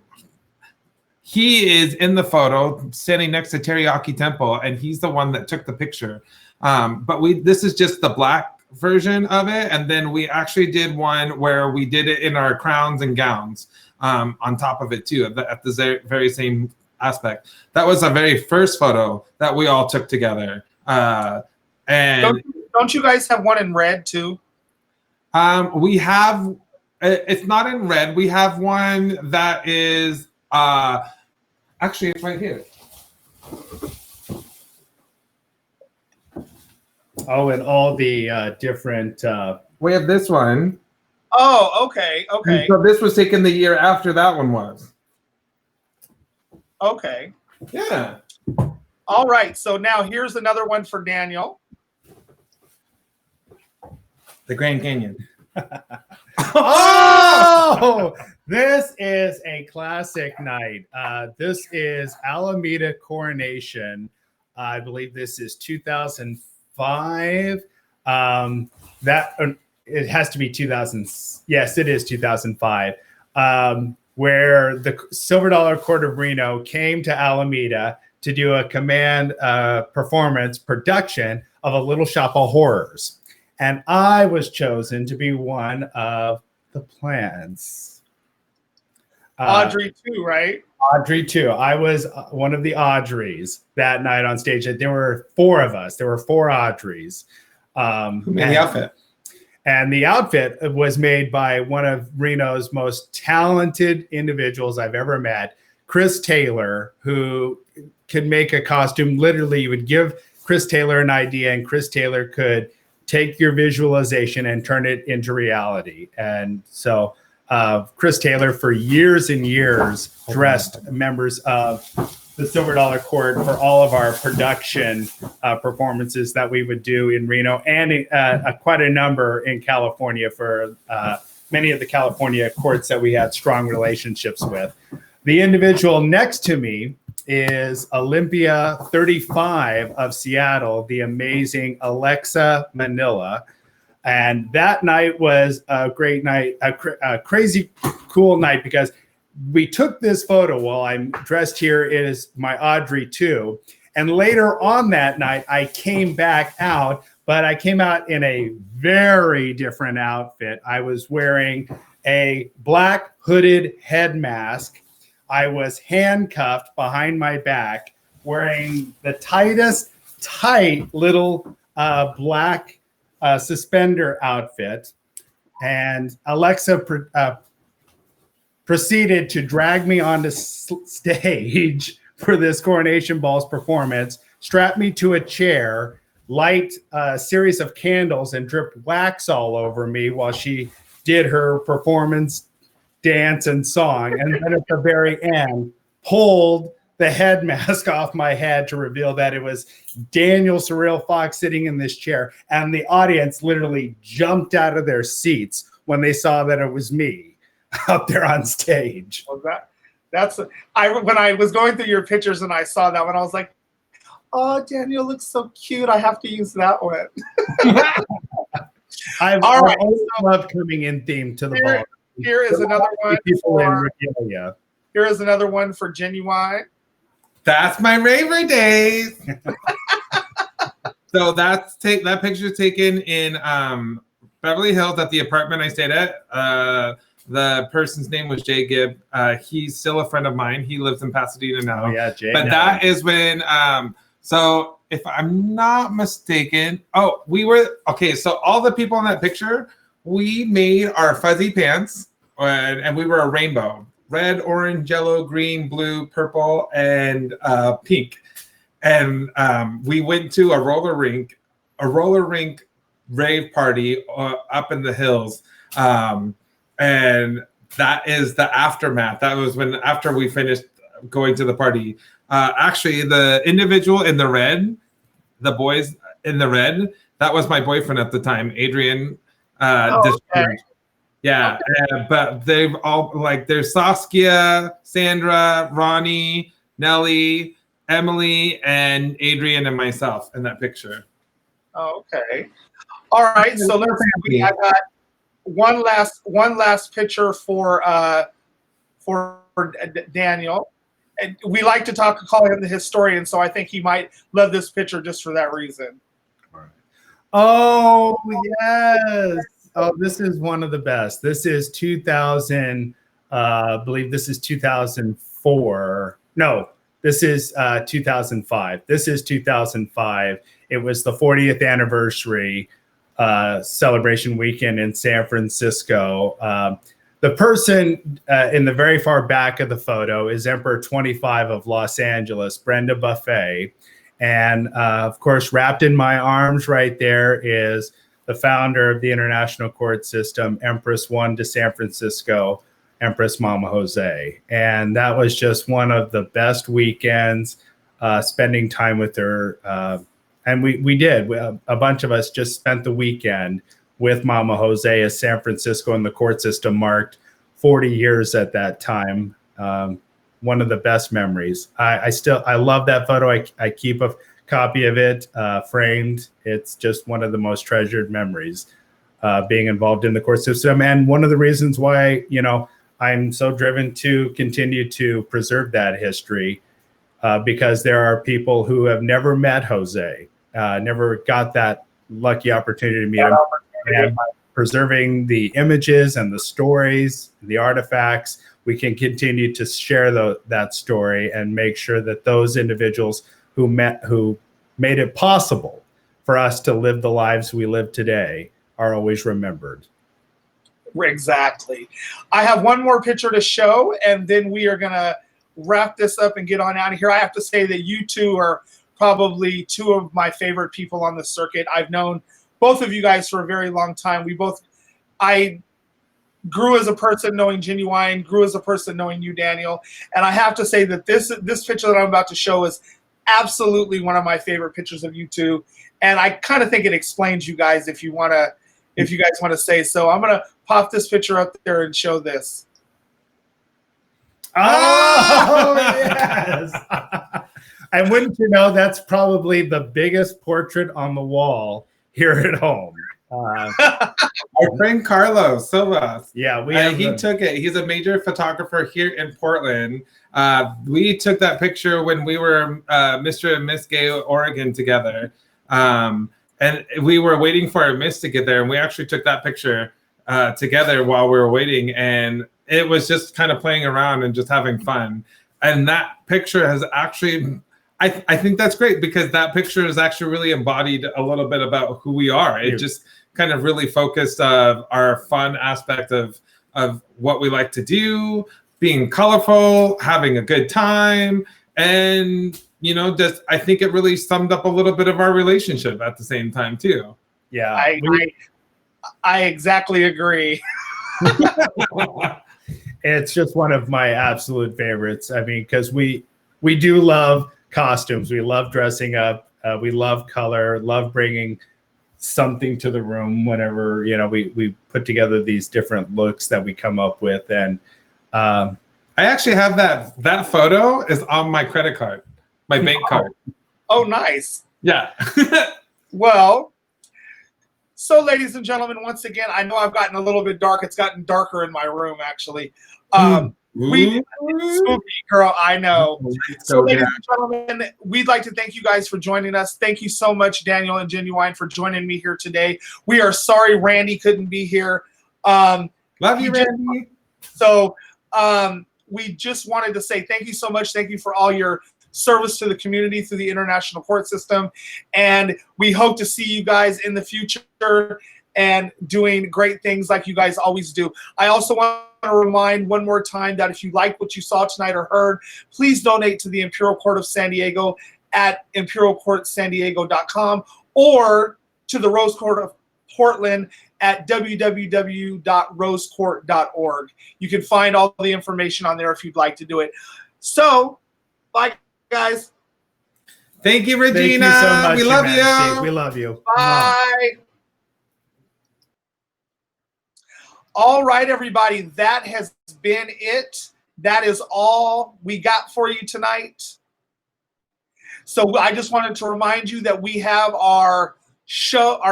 He is in the photo standing next to Teriyaki Temple, and he's the one that took the picture. But this is just the black version of it. And then we actually did one where we did it in our crowns and gowns on top of it too, at the very same aspect. That was the very first photo that we all took together. And don't you guys have one in red too? We have, it's not in red. We have one that is, actually, it's right here. Oh, and all the different. We have this one. Oh, okay. And so this was taken the year after that one was. Okay. Yeah. All right. So now here's another one for Daniel. The Grand Canyon. Oh, this is a classic night. This is Alameda Coronation. I believe this is 2005. It has to be 2000. Yes, it is 2005. Where the Silver Dollar Court of Reno came to Alameda to do a command performance production of A Little Shop of Horrors. And I was chosen to be one of the plants. Audrey too, right? Audrey too. I was one of the Audreys that night on stage. There were 4 of us. There were 4 Audreys. Who made the outfit? And the outfit was made by one of Reno's most talented individuals I've ever met, Chris Taylor, who could make a costume. Literally, you would give Chris Taylor an idea, and Chris Taylor could take your visualization and turn it into reality. And so Chris Taylor, for years and years, dressed members of the Silver Dollar Court for all of our production performances that we would do in Reno, and quite a number in California for many of the California courts that we had strong relationships with. The individual next to me is Olympia 35 of Seattle, the amazing Alexa Manila. And that night was a great night, a crazy cool night, because we took this photo while I'm dressed here. It is my Audrey too. And later on that night, I came back out, but I came out in a very different outfit. I was wearing a black hooded head mask. I was handcuffed behind my back, wearing the tight little black suspender outfit. And Alexa proceeded to drag me onto stage for this Coronation Balls performance strap me to a chair, light a series of candles, and drip wax all over me while she did her performance, dance, and song. And then at the very end, pulled the head mask off my head to reveal that it was Daniel Surreal Fox sitting in this chair. And the audience literally jumped out of their seats when they saw that it was me up there on stage. Well, when I was going through your pictures and I saw that one, I was like, oh, Daniel looks so cute. I have to use that one. I've always loved coming in theme to the ball. Here is another one. Here is another one for JenuWine. That's my raver days. So that picture taken in Beverly Hills at the apartment I stayed at. The person's name was Jay Gibb. He's still a friend of mine. He lives in Pasadena now. Oh yeah, Jay. But that is when. So if I'm not mistaken, so all the people in that picture, we made our fuzzy pants, and we were a rainbow. Red, orange, yellow, green, blue, purple, and pink. And we went to a roller rink rave party up in the hills. And that is the aftermath. That was after we finished going to the party. Actually, the individual in the red, the boys in the red, that was my boyfriend at the time, Adrian. Okay. Yeah, okay. But they've all there's Saskia, Sandra, Ronnie, Nellie, Emily, and Adrian and myself in that picture. Okay. All right. So let's see. I got one last picture for Daniel. And we like to call him the historian, so I think he might love this picture just for that reason. Oh yes. Oh, this is one of the best. This is 2000. I believe this is 2004. No, this is 2005. This is 2005. It was the 40th anniversary celebration weekend in San Francisco. The person in the very far back of the photo is Emperor 25 of Los Angeles, Brenda Buffet. And of course, wrapped in my arms right there is the founder of the international court system, Empress One to San Francisco, Empress Mama Jose. And that was just one of the best weekends, spending time with her. And we did. A bunch of us just spent the weekend with Mama Jose as San Francisco and the court system marked 40 years at that time. One of the best memories. I love that photo. I keep a copy of it framed. It's just one of the most treasured memories, being involved in the court system. And one of the reasons why, I'm so driven to continue to preserve that history, because there are people who have never met Jose, never got that lucky opportunity to meet him. And preserving the images and the stories, the artifacts, we can continue to share that story and make sure that those individuals who made it possible for us to live the lives we live today are always remembered. Exactly. I have one more picture to show, and then we are going to wrap this up and get on out of here. I have to say that you two are probably two of my favorite people on the circuit. I've known both of you guys for a very long time. I grew as a person knowing JenuWine, grew as a person knowing you, Daniel. And I have to say that this picture that I'm about to show is absolutely one of my favorite pictures of you two. And I kind of think it explains you guys if you guys want to say so. I'm going to pop this picture up there and show this. Oh, yes. And wouldn't you know, that's probably the biggest portrait on the wall here at home. Our friend Carlos Silva. Yeah, he took it. He's a major photographer here in Portland. We took that picture when we were Mr. and Miss Gay Oregon together. And we were waiting for our Miss to get there. And we actually took that picture together while we were waiting. And it was just kind of playing around and just having fun. And that picture has actually, I think that's great because that picture is actually really embodied a little bit about who we are. It just kind of really focused our fun aspect of what we like to do, being colorful, having a good time, and just I think it really summed up a little bit of our relationship at the same time too. Yeah, I exactly agree. it's just one of my absolute favorites. I mean, because we do love costumes. We love dressing up. We love color. Love bringing something to the room whenever we put together these different looks that we come up with. And I actually have that photo is on my credit card, my bank card. Oh, nice. Yeah. Well, so ladies and gentlemen, once again, I know I've gotten a little bit dark. It's gotten darker in my room, actually. Spooky, girl, I know. So ladies and gentlemen, we'd like to thank you guys for joining us. Thank you so much, Daniel and JenuWine, for joining me here today. We are sorry Randy couldn't be here. Love you, Randy. So we just wanted to say thank you so much. Thank you for all your service to the community through the international court system. And we hope to see you guys in the future and doing great things like you guys always do. I also want to remind one more time that if you like what you saw tonight or heard, please donate to the Imperial Court of San Diego at imperialcourtsandiego.com or to the Rose Court of Portland at www.rosecourt.org. You can find all the information on there if you'd like to do it. So, bye, guys. Thank you, Regina. Thank you so much, we love Humanity. you. We love you. Bye. All right, everybody. That has been it. That is all we got for you tonight. So I just wanted to remind you that we have our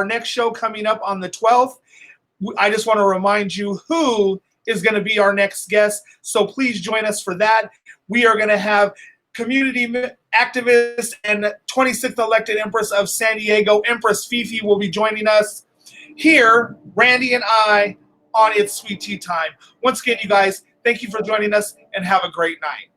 next show coming up on the 12th. I just want to remind you who is going to be our next guest. So please join us for that. We are going to have community activist and 26th elected Empress of San Diego, Empress Fifi, will be joining us here, Randy and I, on It's Sweet Tea Time. Once again, you guys, thank you for joining us and have a great night.